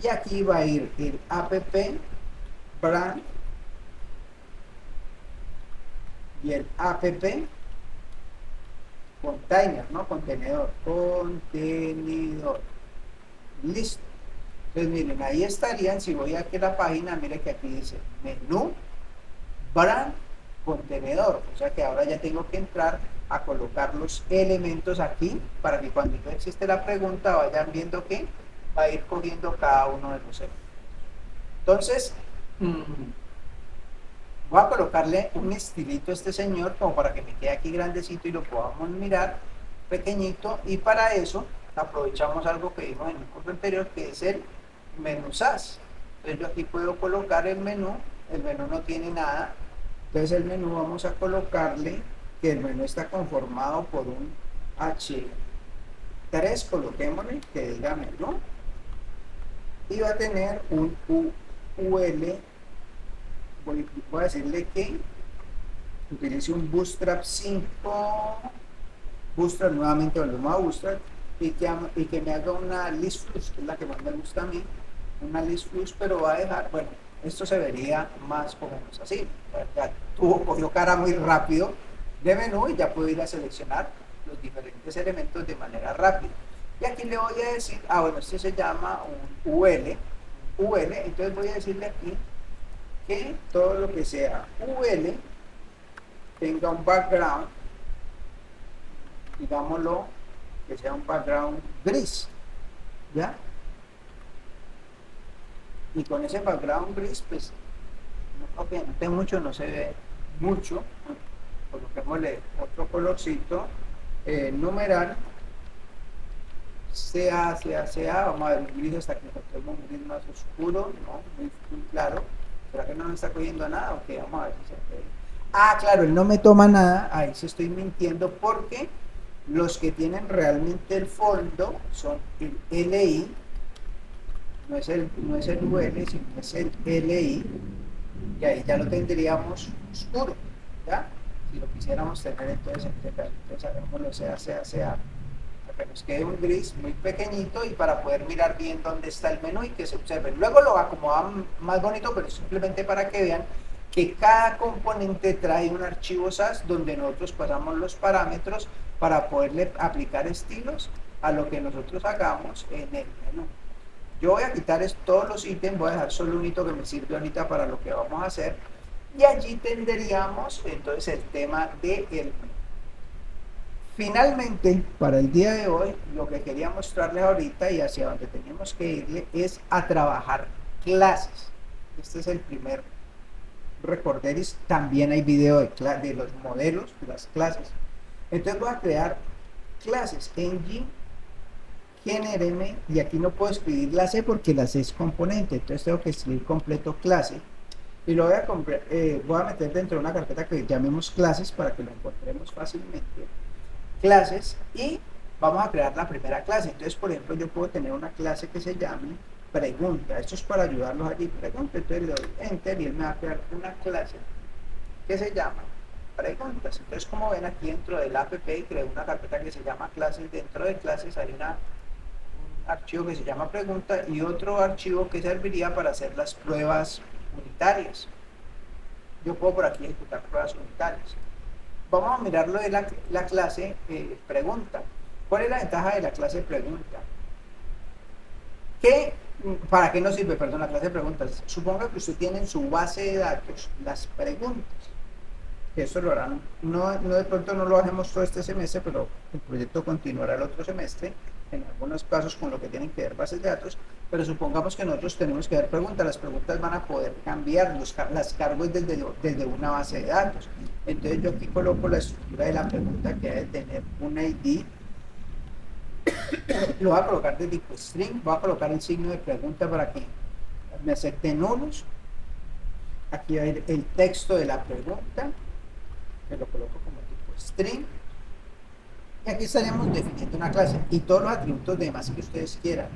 y aquí va a ir el app brand y el app container, ¿no? Contenedor. Listo. Entonces miren, ahí estarían, si voy aquí a la página, miren que aquí dice menú, brand, contenedor. O sea que ahora ya tengo que entrar a colocar los elementos aquí para que cuando no existe la pregunta vayan viendo que va a ir cogiendo cada uno de los elementos. Entonces, voy a colocarle un estilito a este señor como para que me quede aquí grandecito y lo podamos mirar pequeñito, y para eso aprovechamos algo que vimos en el curso anterior, que es el menú SAS. Entonces yo aquí puedo colocar el menú no tiene nada, entonces el menú vamos a colocarle que el menú está conformado por un H3, coloquémosle que diga menú, y va a tener un UL, voy a decirle que utilice un Bootstrap 5, Bootstrap, nuevamente volvemos a Bootstrap, y que me haga una list flux, que es la que más me gusta a mí, una list flux, pero va a dejar, bueno, esto se vería más o menos así, ya cogió cara muy rápido de menú y ya puedo ir a seleccionar los diferentes elementos de manera rápida. Y aquí le voy a decir, bueno, este se llama un UL, entonces voy a decirle aquí que todo lo que sea UL tenga un background, digámoslo, que sea un background gris, ¿ya? Y con ese background gris, pues, no creo que note mucho, no se ve mucho. Coloquémosle otro colorcito, numeral, CA, vamos a ver un gris hasta que encontremos un gris más oscuro, ¿no? Muy claro. ¿Será que no me está cogiendo nada? Ok, vamos a ver si se ve. Claro, él no me toma nada, ahí sí estoy mintiendo, porque los que tienen realmente el fondo son el LI, no es el UL, sino es el LI, y ahí ya lo tendríamos oscuro, ¿ya? Si lo quisiéramos tener entonces hagámoslo CA, para que nos quede un gris muy pequeñito y para poder mirar bien dónde está el menú y que se observe. Luego lo acomodan más bonito, pero simplemente para que vean que cada componente trae un archivo SAS donde nosotros pasamos los parámetros para poderle aplicar estilos a lo que nosotros hagamos en el menú. Yo voy a quitar todos los ítems, voy a dejar solo un hito que me sirve ahorita para lo que vamos a hacer, y allí tendríamos entonces el tema del menú. Finalmente, para el día de hoy, lo que quería mostrarles ahorita y hacia donde tenemos que irle es a trabajar clases. Este es el primer recorderis. También hay video de los modelos, de las clases. Entonces voy a crear clases engine, genéreme, y aquí no puedo escribir la C porque la C es componente, entonces tengo que escribir completo clase, y lo voy a meter dentro de una carpeta que llamemos clases para que lo encontremos fácilmente. Clases, y vamos a crear la primera clase. Entonces, por ejemplo, yo puedo tener una clase que se llame pregunta. Esto es para ayudarlos allí, pregunta. Entonces le doy enter y él me va a crear una clase que se llama preguntas. Entonces, como ven aquí dentro del app, creo una carpeta que se llama clases. Dentro de clases hay un archivo que se llama pregunta y otro archivo que serviría para hacer las pruebas unitarias. Yo puedo por aquí ejecutar pruebas unitarias. Vamos a mirar lo de la clase pregunta. ¿Cuál es la ventaja de la clase pregunta? ¿Para qué nos sirve? Perdón, la clase de preguntas. Suponga que usted tiene en su base de datos las preguntas. Eso lo harán, no de pronto no lo hacemos todo este semestre, pero el proyecto continuará el otro semestre, en algunos casos con lo que tienen que ver bases de datos, pero supongamos que nosotros tenemos que ver preguntas, las preguntas van a poder cambiar, las cargo desde una base de datos. Entonces yo aquí coloco la estructura de la pregunta que debe tener un ID, lo voy a colocar de tipo string, voy a colocar el signo de pregunta para que me acepte nulos. Aquí va a ir el texto de la pregunta, que lo coloco como tipo string, y aquí estaríamos definiendo una clase y todos los atributos demás que ustedes quieran.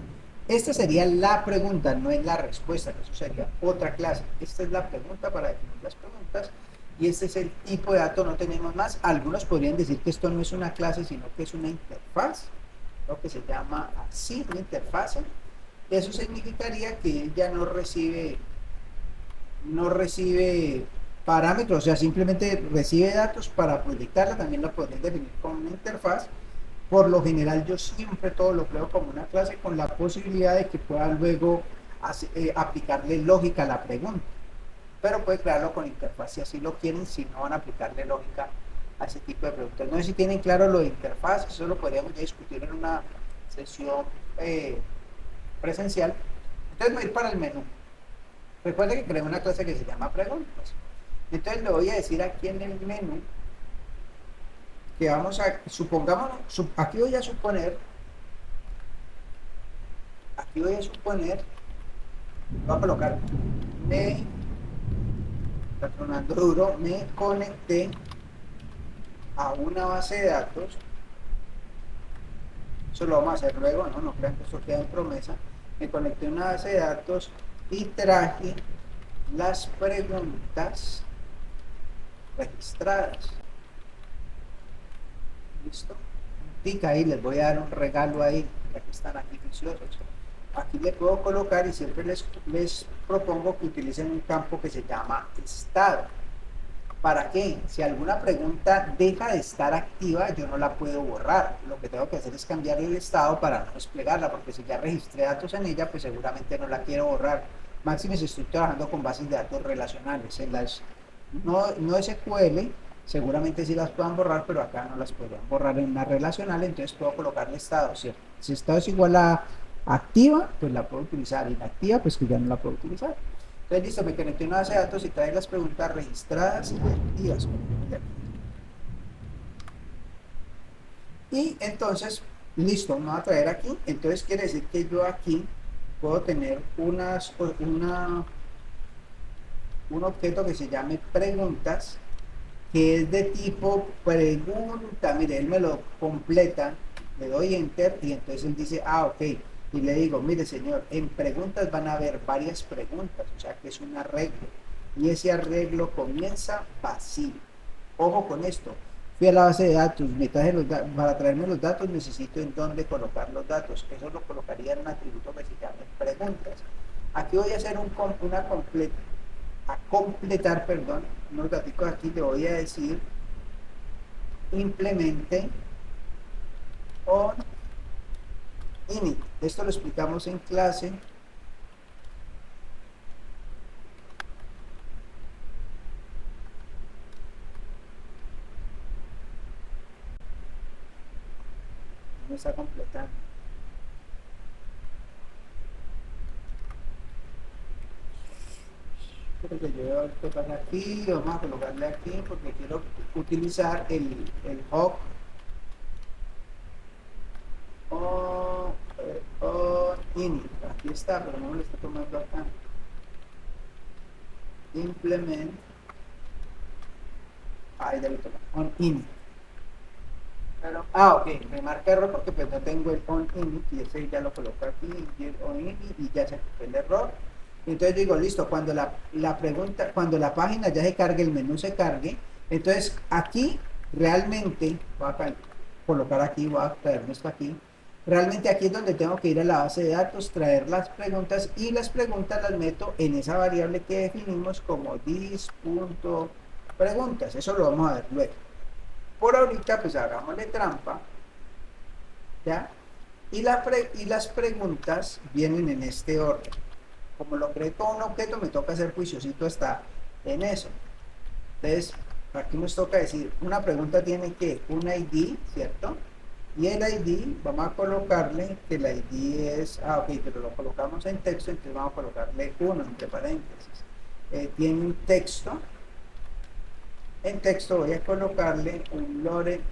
Esta sería la pregunta, no es la respuesta, eso sería otra clase. Esta es la pregunta para definir las preguntas y este es el tipo de dato, no tenemos más. Algunos podrían decir que esto no es una clase, sino que es una interfaz, lo que se llama así, una interfaz. Eso significaría que él ya no recibe parámetros, o sea, simplemente recibe datos para proyectarla, también la podemos definir como una interfaz. Por lo general yo siempre todo lo creo como una clase con la posibilidad de que pueda luego aplicarle lógica a la pregunta, pero puede crearlo con interfaz si así lo quieren, si no van a aplicarle lógica a ese tipo de preguntas. No sé si tienen claro lo de interfaz, eso lo podríamos ya discutir en una sesión presencial. Entonces voy a ir para el menú. Recuerden que creé una clase que se llama preguntas. Entonces le voy a decir aquí en el menú que vamos a, supongamos, aquí voy a suponer, voy a colocar, está tronando duro, me conecté a una base de datos, eso lo vamos a hacer luego, no crean que esto queda en promesa, me conecté a una base de datos y traje las preguntas registradas. ¿Listo? Tica ahí, les voy a dar un regalo ahí, ya que están aquí viciosos. Aquí le puedo colocar y siempre les propongo que utilicen un campo que se llama estado. ¿Para qué? Si alguna pregunta deja de estar activa, yo no la puedo borrar. Lo que tengo que hacer es cambiar el estado para no desplegarla, porque si ya registré datos en ella, pues seguramente no la quiero borrar. Máxime si estoy trabajando con bases de datos relacionales. En las no SQL, seguramente sí las puedan borrar, pero acá no las podrían borrar en una relacional, entonces puedo colocarle estado, ¿cierto? Si estado es igual a activa, pues la puedo utilizar, inactiva, pues que ya no la puedo utilizar. Entonces, listo, me conecté a una base de datos y trae las preguntas registradas y activas. Y entonces, listo, me va a traer aquí, entonces quiere decir que yo aquí puedo tener un objeto que se llame preguntas, que es de tipo pregunta. Mire, él me lo completa, le doy enter y entonces él dice, ok, y le digo, mire señor, en preguntas van a haber varias preguntas, o sea que es un arreglo, y ese arreglo comienza vacío. Ojo con esto, fui a la base de datos, para traerme los datos necesito en dónde colocar los datos, eso lo colocaría en un atributo que se llame preguntas. Aquí voy a hacer completar, perdón, unos datos aquí, le voy a decir implemente on init. Esto lo explicamos en clase. No está completando. Creo que yo voy a ver qué pasa aquí, vamos a colocarle aquí porque quiero utilizar el hog on init. Aquí está, pero no me lo está tomando acá. Implement, ahí debe tomar on init. Ok, me marca error porque pues no tengo el on init y ese ya lo coloco aquí y el on init y ya se quitó el error. Entonces digo, listo, cuando la pregunta, cuando la página ya se cargue, el menú se cargue, entonces aquí realmente, voy a colocar aquí, voy a traerme esto aquí, realmente aquí es donde tengo que ir a la base de datos, traer las preguntas y las preguntas las meto en esa variable que definimos como dis.preguntas, eso lo vamos a ver luego. Por ahorita pues hagámosle trampa, ¿ya? Y las preguntas vienen en este orden. Como lo creé con un objeto, me toca hacer juiciosito hasta en eso. Entonces, aquí nos toca decir, una pregunta tiene que un ID, ¿cierto? Y el ID, vamos a colocarle que el ID es, ok, pero lo colocamos en texto, entonces vamos a colocarle 1 entre paréntesis. Tiene un texto. En texto voy a colocarle un Loren,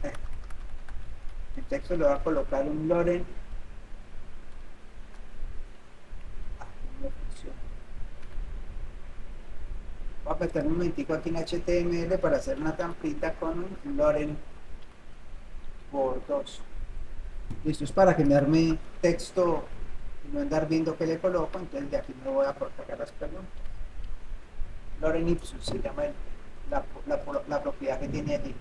en texto le voy a colocar un Loren. No funciona. Voy a meter un momentico aquí en HTML para hacer una trampita con un Loren por 2. Listo, es para que me arme texto y no andar viendo qué le coloco, entonces de aquí me voy a colocar las preguntas. Loren Ipsum se llama la propiedad que tiene allí.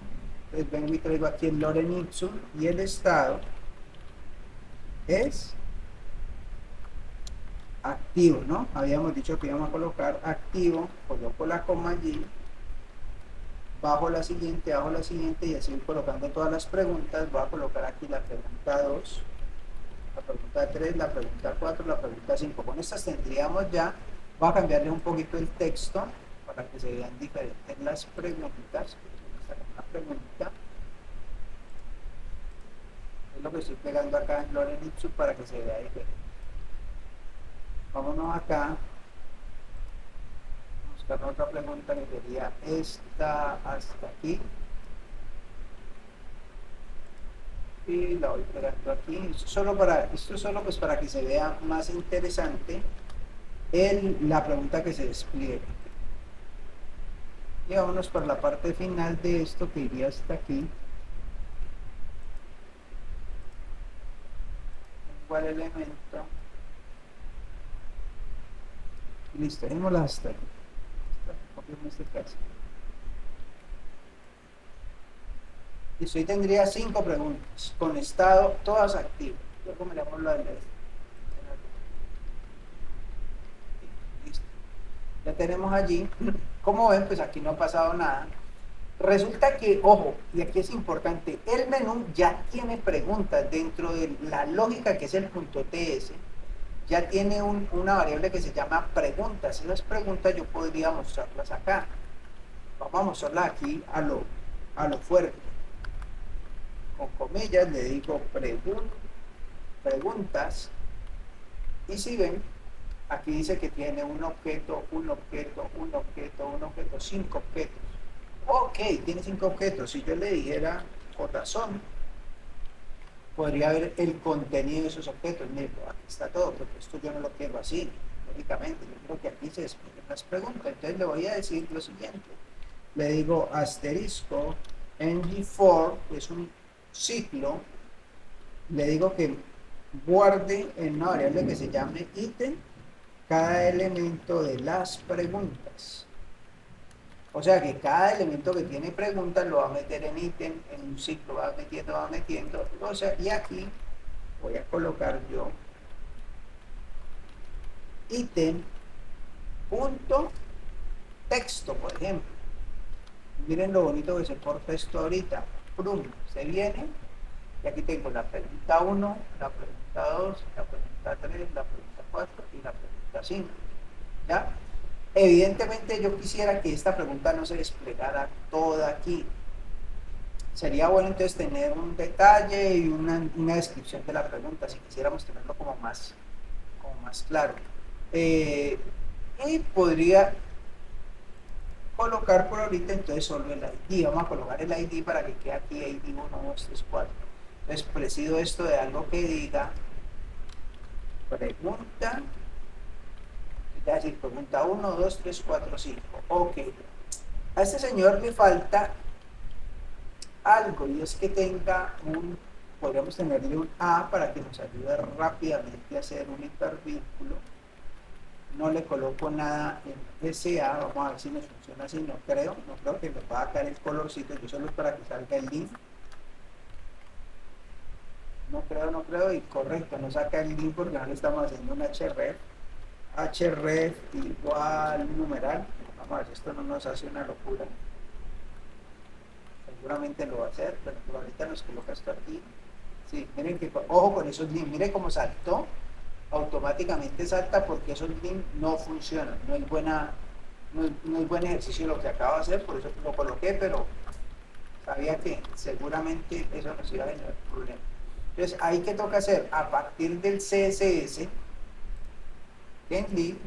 Entonces vengo y traigo aquí el Loren Ipsum y el estado es activo, ¿no? Habíamos dicho que íbamos a colocar activo, coloco la coma allí, bajo la siguiente y así voy colocando todas las preguntas. Voy a colocar aquí la pregunta 2, la pregunta 3, la pregunta 4, la pregunta 5. Con estas tendríamos ya. Voy a cambiarle un poquito el texto para que se vean diferentes las preguntas. Una pregunta es lo que estoy pegando acá en Loren Ipsum para que se vea diferente. Vámonos acá, buscar otra pregunta que sería esta hasta aquí. Y la voy pegando aquí. Esto es solo pues para que se vea más interesante la pregunta que se despliegue. Y vámonos por la parte final de esto que iría hasta aquí. Igual elemento. Y listo, dejémosla hasta aquí. En este caso. Listo, ahí tendría 5 preguntas con estado todas activas. Luego miramos la de listo. Ya tenemos allí. Como ven, pues aquí no ha pasado nada. Resulta que, ojo, y aquí es importante, el menú ya tiene preguntas dentro de la lógica que es el punto .ts. Ya tiene una variable que se llama preguntas. Esas preguntas yo podría mostrarlas acá. Vamos a mostrarlas aquí a lo fuerte. Con comillas le digo preguntas. Y si ven, aquí dice que tiene un objeto, 5 objetos. Ok, tiene 5 objetos. Si yo le dijera por razón, podría ver el contenido de esos objetos. Mira, aquí está todo, pero esto yo no lo quiero así, lógicamente. Yo creo que aquí se expliquen las preguntas. Entonces le voy a decir lo siguiente. Le digo asterisco ng4, que es un ciclo. Le digo que guarde en una variable que se llame ítem cada elemento de las preguntas. O sea que cada elemento que tiene preguntas lo va a meter en ítem, en un ciclo va metiendo, o sea, y aquí voy a colocar yo ítem punto texto, por ejemplo. Miren lo bonito que se porta esto ahorita. Prum, se viene, y aquí tengo la pregunta 1, la pregunta 2, la pregunta 3, la pregunta 4 y la pregunta 5. ¿Ya? Evidentemente yo quisiera que esta pregunta no se desplegara toda aquí. Sería bueno entonces tener un detalle y una descripción de la pregunta, si quisiéramos tenerlo como más claro. Y podría colocar por ahorita entonces solo el ID. Vamos a colocar el ID para que quede aquí ID 1, 2, 3, 4. Entonces preciso esto de algo que diga pregunta. Es decir, pregunta 1, 2, 3, 4, 5. Ok. A este señor le falta algo, y es que tenga podríamos tenerle un A para que nos ayude rápidamente a hacer un hipervínculo. No le coloco nada en SA, vamos a ver si nos funciona así, no creo que nos va a caer el colorcito, yo solo es para que salga el link. No creo, y correcto, no saca el link porque no le estamos haciendo un href igual numeral. Vamos a ver si esto no nos hace una locura. Seguramente lo va a hacer, pero por ahorita nos coloca esto aquí. Sí, miren que, ojo con esos links, miren cómo saltó, automáticamente salta porque esos links no funcionan, no es buen ejercicio lo que acabo de hacer, por eso lo coloqué, pero sabía que seguramente eso nos iba a generar problemas. Entonces, ahí que toca hacer, a partir del CSS, en link,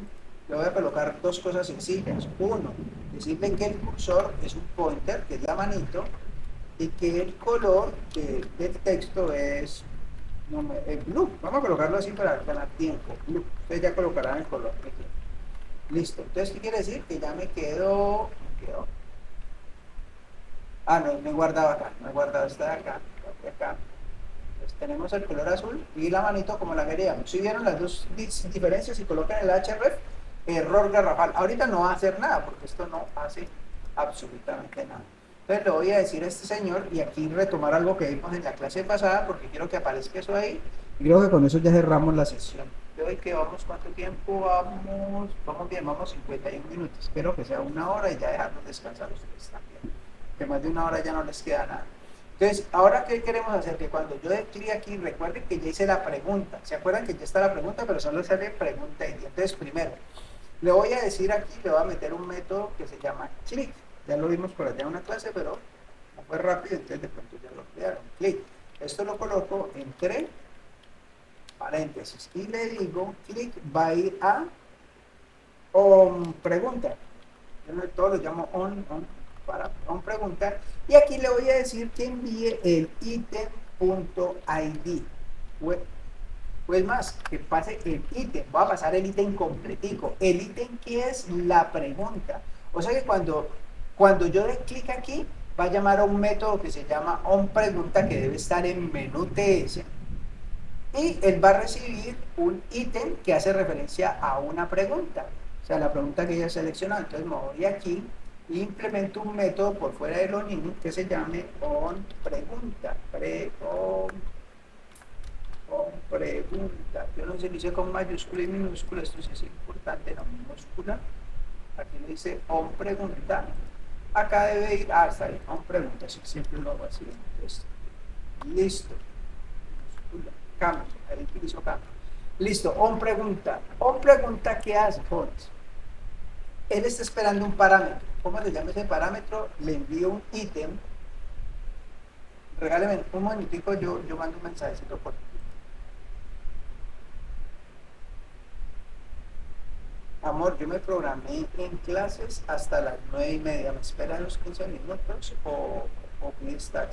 le voy a colocar dos cosas sencillas. Uno, decirle que el cursor es un pointer, que es la manito, y que el color del texto es blue. Vamos a colocarlo así para ganar tiempo. Blue. Ustedes ya colocarán el color que quieran. Listo. Entonces, ¿qué quiere decir? Que ya me quedó. Ah, no, me he guardado acá. Me he guardado esta de acá. De acá. Entonces, tenemos el color azul y la manito como la queríamos. Si vieron las dos diferencias y colocan el href, error garrafal. Ahorita no va a hacer nada porque esto no hace absolutamente nada. Entonces le voy a decir a este señor, y aquí retomar algo que vimos en la clase pasada, porque quiero que aparezca eso ahí, y creo que con eso ya cerramos la sesión. De hoy que vamos, ¿cuánto tiempo vamos? Vamos bien, vamos 51 minutos, espero que sea una hora y ya dejarnos descansar ustedes también, que más de una hora ya no les queda nada. Entonces, ahora, ¿qué queremos hacer? Que cuando yo dé clic aquí, recuerden que ya hice la pregunta, ¿se acuerdan que ya está la pregunta, pero solo sale pregunta y entonces primero, le voy a decir aquí, le voy a meter un método que se llama click. Ya lo vimos por allá en una clase, pero no fue rápido, entonces de pronto ya lo crearon. Click. Esto lo coloco entre paréntesis y le digo, click va a ir a pregunta. Yo todos lo llamo para pregunta. Y aquí le voy a decir que envíe el ítem.id. Pues más, que pase el ítem, voy a pasar el ítem completico. El ítem que es la pregunta. O sea que cuando yo dé clic aquí, va a llamar a un método que se llama onPregunta, que debe estar en menú TS. Y él va a recibir un ítem que hace referencia a una pregunta. O sea, la pregunta que ya seleccionado. Entonces me voy aquí e implemento un método por fuera de los niños que se llame onPregunta. Pregunta. Yo no sé si lo hice con mayúscula y minúscula, esto sí es importante, no minúscula. Aquí lo dice onPregunta. Acá debe ir, está bien, onPregunta, así siempre lo hago así. Entonces, listo. Cambio, ahí utilizo cambio. Listo, onPregunta. OnPregunta, ¿qué hace, jóvenes? Él está esperando un parámetro. ¿Cómo se llama ese parámetro? Le envío un ítem. Regáleme un momentico, yo mando un mensajecito por aquí. Amor, yo me programé en clases hasta las 9:30. ¿Me esperan los 15 minutos o please start?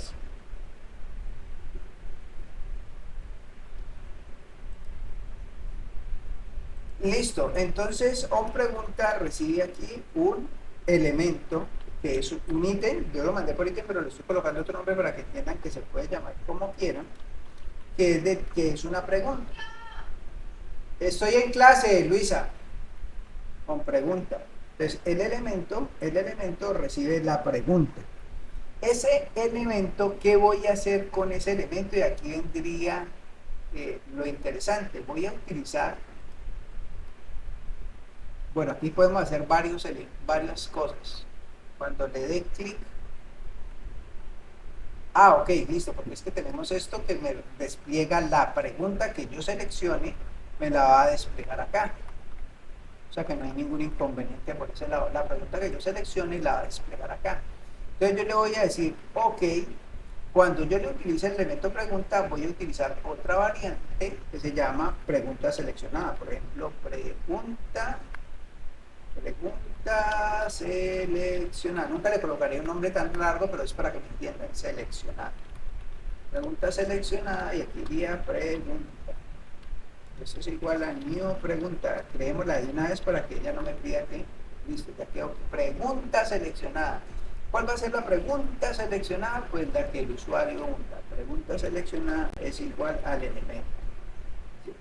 Listo, entonces onPregunta recibe aquí un elemento que es un ítem. Yo lo mandé por ítem, pero le estoy colocando otro nombre para que entiendan que se puede llamar como quieran, que es una pregunta. Estoy en clase, Luisa. Con pregunta. Entonces, el elemento recibe la pregunta. Ese elemento, ¿qué voy a hacer con ese elemento? Y aquí vendría lo interesante. Voy a utilizar, bueno, aquí podemos hacer varias cosas. Cuando le dé clic, ok, listo, porque es que tenemos esto que me despliega la pregunta que yo seleccione, me la va a desplegar acá. O sea que no hay ningún inconveniente por ese lado. La pregunta que yo seleccione la va a desplegar acá. Entonces yo le voy a decir, ok, cuando yo le utilice el elemento pregunta, voy a utilizar otra variante que se llama pregunta seleccionada. Por ejemplo, pregunta seleccionada. Nunca le colocaré un nombre tan largo, pero es para que me entiendan. Seleccionada. Pregunta seleccionada y aquí iría pregunta. Eso es igual a new pregunta. Creémosla de una vez para que ella no me pida que. Listo, ya quedó. Pregunta seleccionada. ¿Cuál va a ser la pregunta seleccionada? Pues la que el usuario, la pregunta seleccionada es igual al elemento. ¿Sí?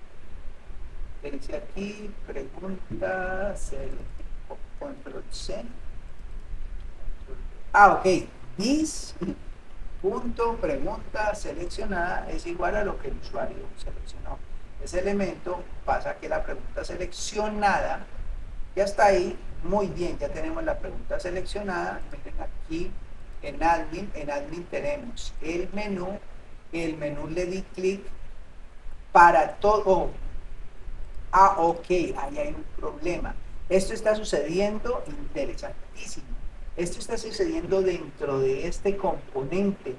Dice aquí, pregunta, control C. Ok, this punto pregunta seleccionada es igual a lo que el usuario seleccionó. Ese elemento pasa que la pregunta seleccionada ya está ahí, muy bien, ya tenemos la pregunta seleccionada. Miren aquí en admin tenemos el menú le di clic para todo. Ok, ahí hay un problema. Esto está sucediendo interesantísimo. Esto está sucediendo dentro de este componente,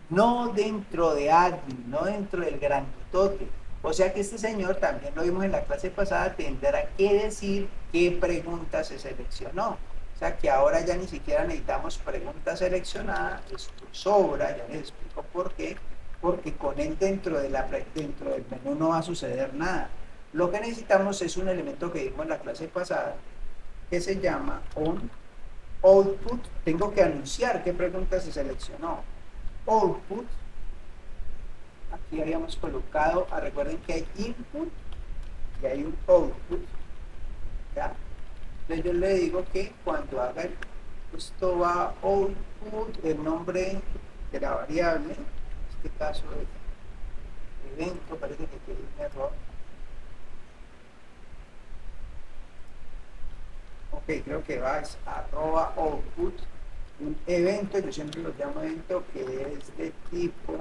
no dentro de admin, no dentro del grandote. O sea que este señor, también lo vimos en la clase pasada, tendrá que decir qué pregunta se seleccionó. O sea que ahora ya ni siquiera necesitamos pregunta seleccionada, esto sobra, ya les explico por qué, porque con él dentro del menú no va a suceder nada. Lo que necesitamos es un elemento que vimos en la clase pasada, que se llama output. Tengo que anunciar qué pregunta se seleccionó. Output, aquí habíamos colocado, recuerden que hay input y hay un output, ¿ya? Entonces yo le digo que cuando haga esto va output, el nombre de la variable, en este caso es evento, parece que tiene un error. Ok, creo que va es @output, un evento, yo siempre lo llamo evento, que es de tipo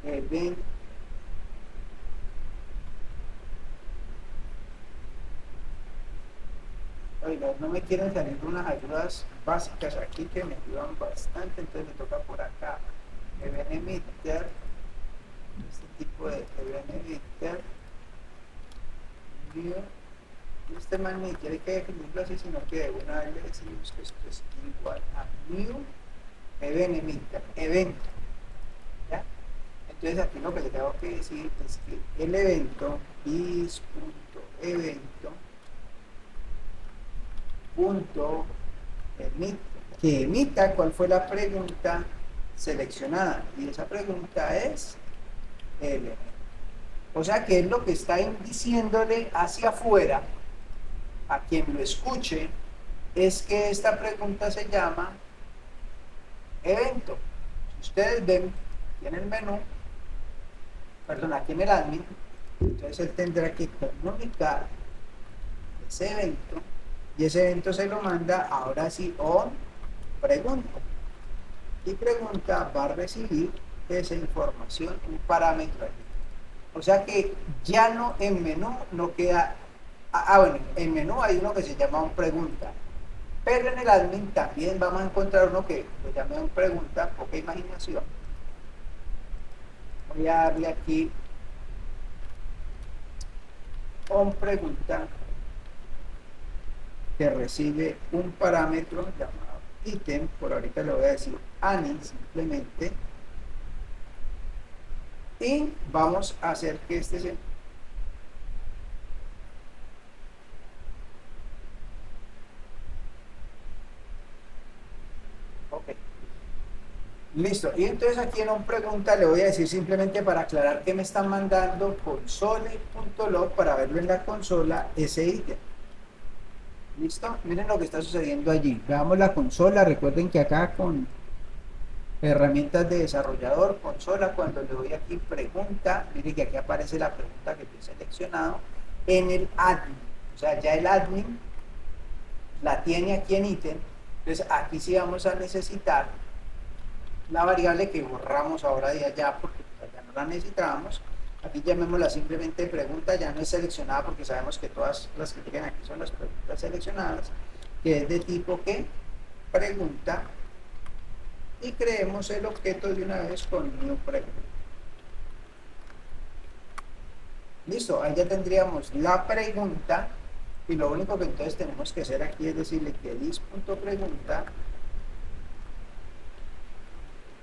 event. Oiga, no me quieren salir unas ayudas básicas aquí que me ayudan bastante, entonces me toca por acá event emitter, este tipo de event emitter, este man ni quiere que definirlo así, sino que de una vez le decimos que esto es igual a new event emitter, evento, ¿ya? Entonces aquí lo que le tengo que decir es que el evento is.evento punto emit, que emita cuál fue la pregunta seleccionada, y esa pregunta es el evento. O sea que es lo que está diciéndole hacia afuera a quien lo escuche, es que esta pregunta se llama evento. Si ustedes ven aquí en el menú, perdón, aquí en el admin, entonces él tendrá que comunicar ese evento, y ese evento se lo manda ahora sí on pregunta, y pregunta va a recibir esa información, un parámetro ahí. O sea que ya no en menú no queda, bueno, en menú hay uno que se llama un pregunta, pero en el admin también vamos a encontrar uno que lo llame un pregunta, poca imaginación. Voy a darle aquí on pregunta, que recibe un parámetro llamado ítem, por ahorita le voy a decir ani simplemente, y vamos a hacer que este se... Ok, listo. Y entonces aquí en un pregunta le voy a decir simplemente para aclarar que me están mandando console.log para verlo en la consola ese ítem. ¿Listo? Miren lo que está sucediendo allí. Veamos la consola. Recuerden que acá con herramientas de desarrollador, consola, cuando le doy aquí pregunta, miren que aquí aparece la pregunta que he seleccionado en el admin. O sea, ya el admin la tiene aquí en ítem. Entonces aquí sí vamos a necesitar la variable que borramos ahora de allá porque ya no la necesitábamos. Aquí llamémosla simplemente pregunta, ya no es seleccionada porque sabemos que todas las que llegan aquí son las preguntas seleccionadas, que es de tipo que pregunta, y creemos el objeto de una vez con new pregunta. Listo, ahí ya tendríamos la pregunta, y lo único que entonces tenemos que hacer aquí es decirle que this.pregunta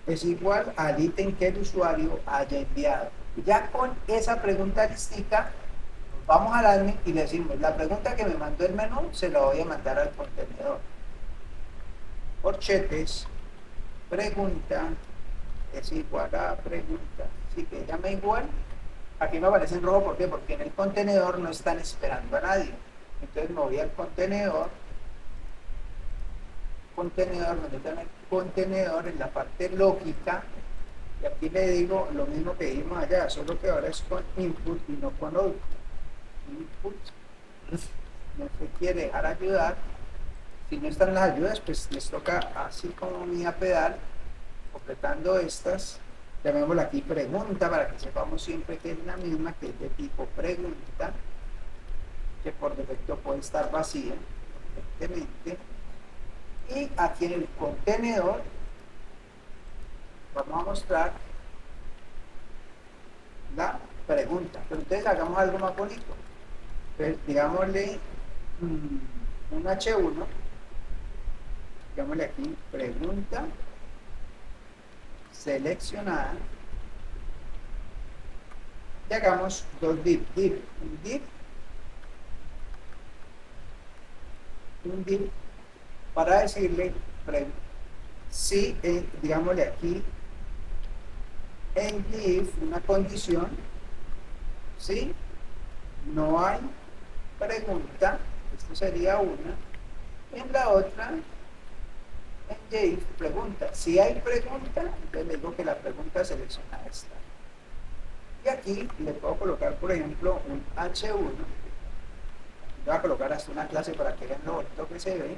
es igual al ítem que el usuario haya enviado. Ya con esa pregunta listica, vamos al admin y le decimos, la pregunta que me mandó el menú se la voy a mandar al contenedor. corchetes, pregunta es igual a pregunta. Así que llama igual. Aquí me aparece en rojo, ¿por qué? Porque en el contenedor no están esperando a nadie. Entonces me voy al contenedor, donde está el contenedor en la parte lógica, y aquí le digo lo mismo que dijimos allá, solo que ahora es con input y no con output. Input no se quiere dejar ayudar. Si no están las ayudas, pues les toca así como mi a pedal, completando estas. Llamémosla aquí pregunta para que sepamos siempre que es la misma, que es de tipo pregunta, que por defecto puede estar vacía, evidentemente. Y aquí en el contenedor vamos a mostrar la pregunta. Pero entonces hagamos algo más bonito. Entonces, digámosle un H1, digámosle aquí pregunta seleccionada, y hagamos dos div, un div para decirle si, digámosle aquí en if una condición, si no hay pregunta, esto sería una, en la otra en if pregunta, si hay pregunta, entonces le digo que la pregunta seleccionada está. Y aquí le puedo colocar, por ejemplo, un H1, voy a colocar hasta una clase para que vean lo bonito que se ve,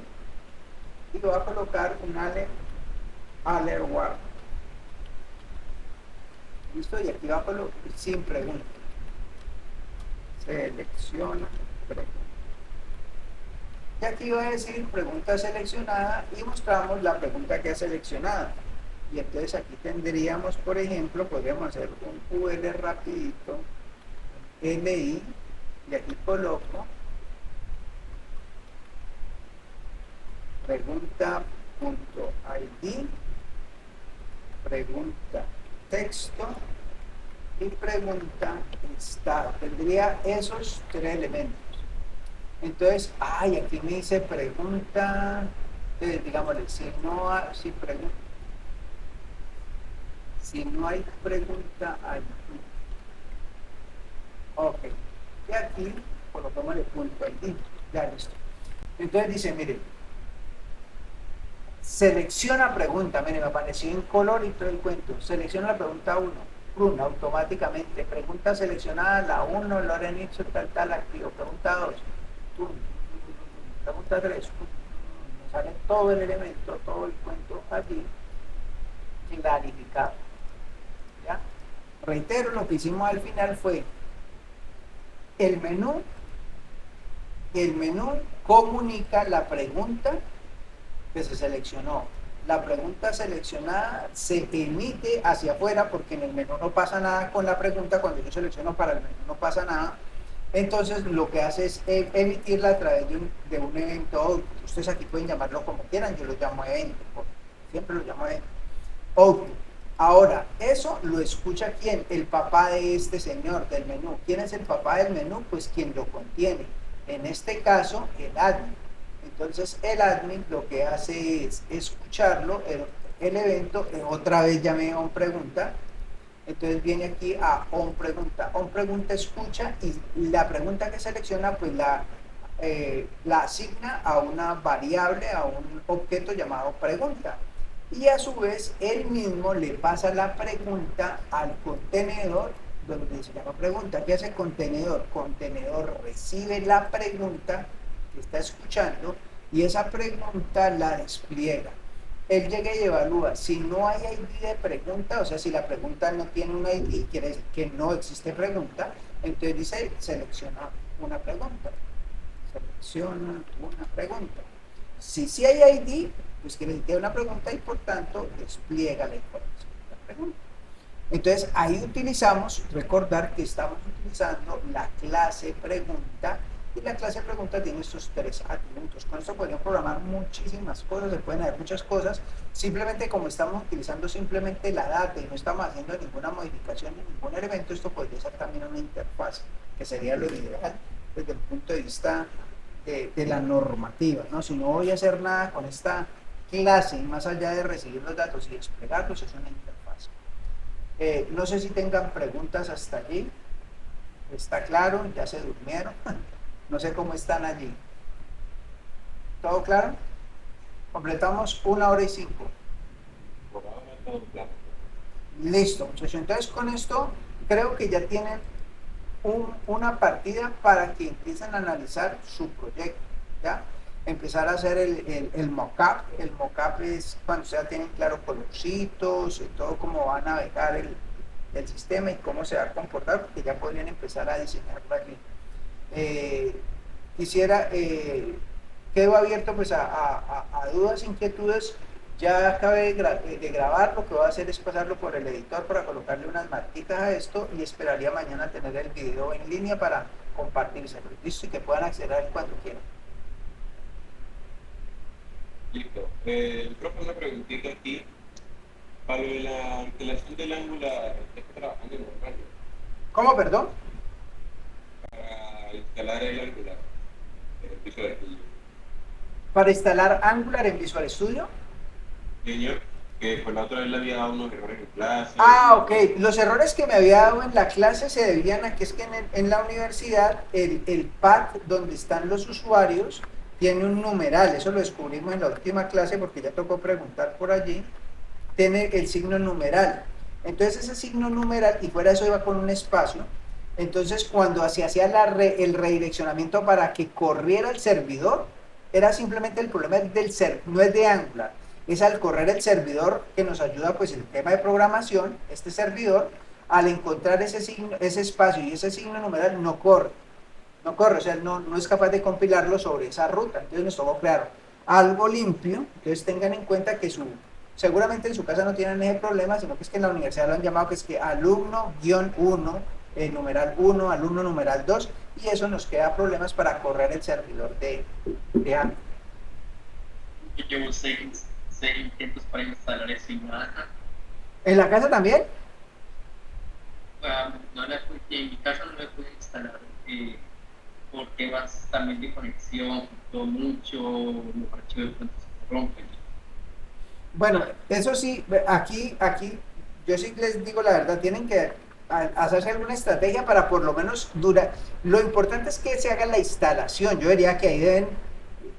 y voy a colocar un alert war. ¿Listo? Y aquí va a colocar sin pregunta. Selecciona pregunta. Y aquí va a decir pregunta seleccionada y mostramos la pregunta que ha seleccionado. Y entonces aquí tendríamos, por ejemplo, podríamos hacer un UL rapidito, LI, y aquí coloco pregunta.id, pregunta texto y pregunta estado. Tendría esos tres elementos. Entonces, aquí me dice pregunta, digámosle, si no hay pregunta, aquí. Ok. Y aquí colocamos el punto ID. Ya listo. Entonces dice, mire, selecciona pregunta, mire, me apareció en color y todo el cuento. Selecciona la pregunta 1, run automáticamente. Pregunta seleccionada, la 1, Loren Ipso, tal, activo. Pregunta 2, pregunta 3, me sale todo el elemento, todo el cuento allí, clarificado. ¿Ya? Reitero, lo que hicimos al final fue el menú comunica la pregunta que se seleccionó. La pregunta seleccionada se emite hacia afuera porque en el menú no pasa nada con la pregunta. Cuando yo selecciono para el menú no pasa nada. Entonces lo que hace es emitirla a través de un evento. Ustedes aquí pueden llamarlo como quieran, yo lo llamo evento, siempre lo llamo evento. Output. Ahora, eso lo escucha ¿quién? El papá de este señor del menú. ¿Quién es el papá del menú? Pues quien lo contiene. En este caso, el admin. Entonces, el admin lo que hace es escucharlo, el evento, otra vez llamé a pregunta. Entonces viene aquí a onPregunta. onPregunta escucha y la pregunta que selecciona, pues la asigna a una variable, a un objeto llamado pregunta. Y a su vez, él mismo le pasa la pregunta al contenedor, donde se llama pregunta. ¿Qué hace el contenedor? Contenedor recibe la pregunta que está escuchando y esa pregunta la despliega. Él llega y evalúa. Si no hay ID de pregunta, o sea, si la pregunta no tiene un ID, quiere decir que no existe pregunta, entonces dice selecciona una pregunta. Selecciona una pregunta. Si sí hay ID, pues quiere decir que hay una pregunta y por tanto despliega la información de la pregunta. Entonces ahí utilizamos, recordar que estamos utilizando la clase pregunta, y la clase pregunta tiene estos tres atributos. Con esto podrían programar muchísimas cosas, se pueden hacer muchas cosas. Simplemente como estamos utilizando simplemente la data y no estamos haciendo ninguna modificación en ningún elemento, esto podría ser también una interfaz, que sería lo ideal desde el punto de vista de la normativa, ¿no? Si no voy a hacer nada con esta clase, más allá de recibir los datos y desplegarlos, es una interfaz. No sé si tengan preguntas hasta allí. ¿Está claro? ¿Ya se durmieron? No sé cómo están allí. ¿Todo claro? Completamos 1 hora y 5. Por ahora todo claro. Listo, muchachos. Entonces con esto creo que ya tienen una partida para que empiecen a analizar su proyecto, ¿ya? Empezar a hacer el mock-up. El mock-up es cuando ya tienen claro colorcitos y todo cómo va a navegar el sistema y cómo se va a comportar, porque ya podrían empezar a diseñarlo allí. Quisiera, quedo abierto pues a dudas, inquietudes. Ya acabé de grabar, lo que voy a hacer es pasarlo por el editor para colocarle unas marquitas a esto y esperaría mañana tener el video en línea para compartírselo, listo, y que puedan acceder a él cuando quieran. Listo. Profe, una preguntita aquí. Para lo de la instalación del Angular, ¿está trabajando en normal? ¿Cómo, perdón? Para instalar el Angular en el piso de Studio. Para instalar Angular en Visual Studio. Señor, que pues la otra vez le había dado unos errores en clase. Ah, ok. Los errores que me había dado en la clase se debían a que es que en la universidad el pad donde están los usuarios tiene un numeral. Eso lo descubrimos en la última clase porque ya tocó preguntar por allí. Tiene el signo numeral. Entonces ese signo numeral, y fuera de eso iba con un espacio, entonces cuando se hacía el redireccionamiento para que corriera el servidor, era simplemente el problema del no es de Angular, es al correr el servidor que nos ayuda pues el tema de programación, este servidor, al encontrar ese signo, ese espacio y ese signo numeral no corre, o sea, no es capaz de compilarlo sobre esa ruta, entonces nos tocó crear algo limpio. Entonces tengan en cuenta que seguramente en su casa no tienen ese problema, sino que es que en la universidad lo han llamado que es que alumno-1, numeral 1, alumno numeral 2, y eso nos queda problemas para correr el servidor de Angular. Yo llevo seis intentos para instalar eso y nada. ¿En la casa también? No la en mi casa no la pude instalar por temas también de conexión, todo mucho, los archivos de pronto se rompen. Bueno, eso sí, aquí, yo sí les digo la verdad, tienen que hacerse alguna estrategia para por lo menos durar. Lo importante es que se haga la instalación. Yo diría que ahí deben,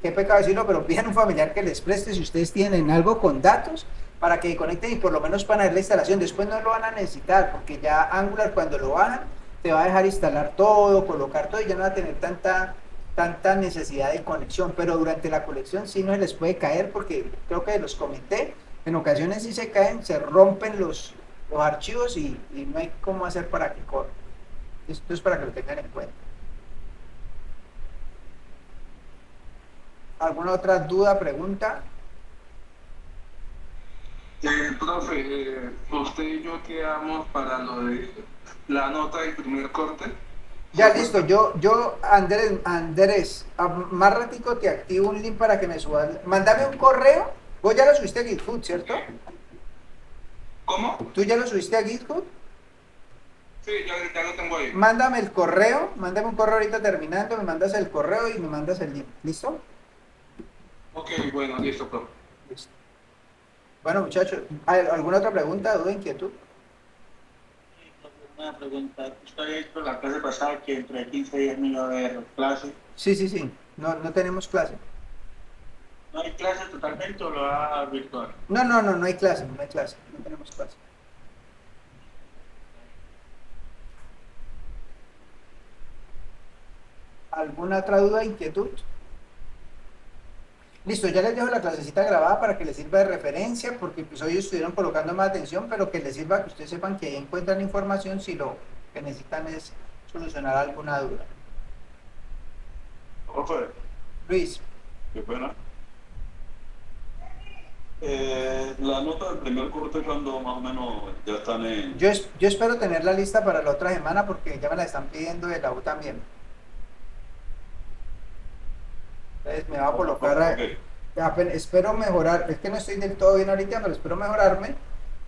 qué pecado decirlo, pero pidan un familiar que les preste si ustedes tienen algo con datos para que conecten y por lo menos van a ver la instalación. Después no lo van a necesitar porque ya Angular cuando lo bajan te va a dejar instalar todo, colocar todo y ya no va a tener tanta necesidad de conexión, pero durante la conexión sí no les puede caer porque creo que los comenté, en ocasiones sí se caen, se rompen los archivos y no hay cómo hacer para que corra. Esto es para que lo tengan en cuenta. ¿Alguna otra duda, pregunta? Profe, usted y yo quedamos para lo de la nota del primer corte. Ya listo, Andrés, más ratico te activo un link para que me subas. Mándame un correo. Vos ya lo subiste a GitHub, ¿cierto? ¿Cómo? ¿Tú ya lo subiste a GitHub? Sí, ya lo tengo ahí. Mándame un correo ahorita terminando, me mandas el correo y me mandas el link. ¿Listo? Ok, bueno, listo, profe. Listo. Bueno, muchachos, ¿alguna otra pregunta, duda, inquietud? Una pregunta, usted había dicho la clase pasada que dentro de 15 días no iba a haber clase. Sí, no tenemos clase. ¿No hay clase totalmente o lo va a virtual? No hay clase, no tenemos clase. ¿Alguna otra duda, inquietud? Listo, ya les dejo la clasecita grabada para que les sirva de referencia, porque pues hoy estuvieron colocando más atención, pero que les sirva que ustedes sepan que ahí encuentran información si lo que necesitan es solucionar alguna duda. Profe, Luis, qué pena. La nota del primer corte cuando más o menos ya están en... yo espero tenerla lista para la otra semana porque ya me la están pidiendo de la U también. Entonces me va a colocar, espero mejorar, es que no estoy del todo bien ahorita, pero espero mejorarme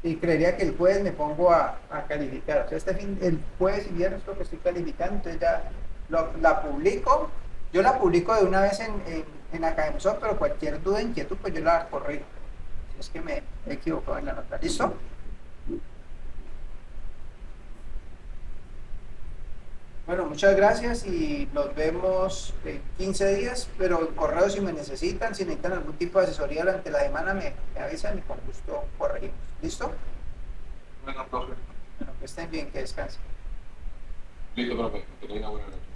y creería que el jueves me pongo a calificar. O sea, el jueves y viernes creo que estoy calificando, entonces ya la publico. Yo la publico de una vez en Academosor, pero cualquier duda, inquietud, pues yo la corrijo. Si es que me he equivocado en la nota. ¿Listo? Bueno, muchas gracias y nos vemos en 15 días, pero el correo si me necesitan, si necesitan algún tipo de asesoría durante la semana, me avisan y con gusto corregimos. ¿Listo? Bueno, profe. Bueno, que estén bien, que descansen. Listo, profe, que tenga buena noche.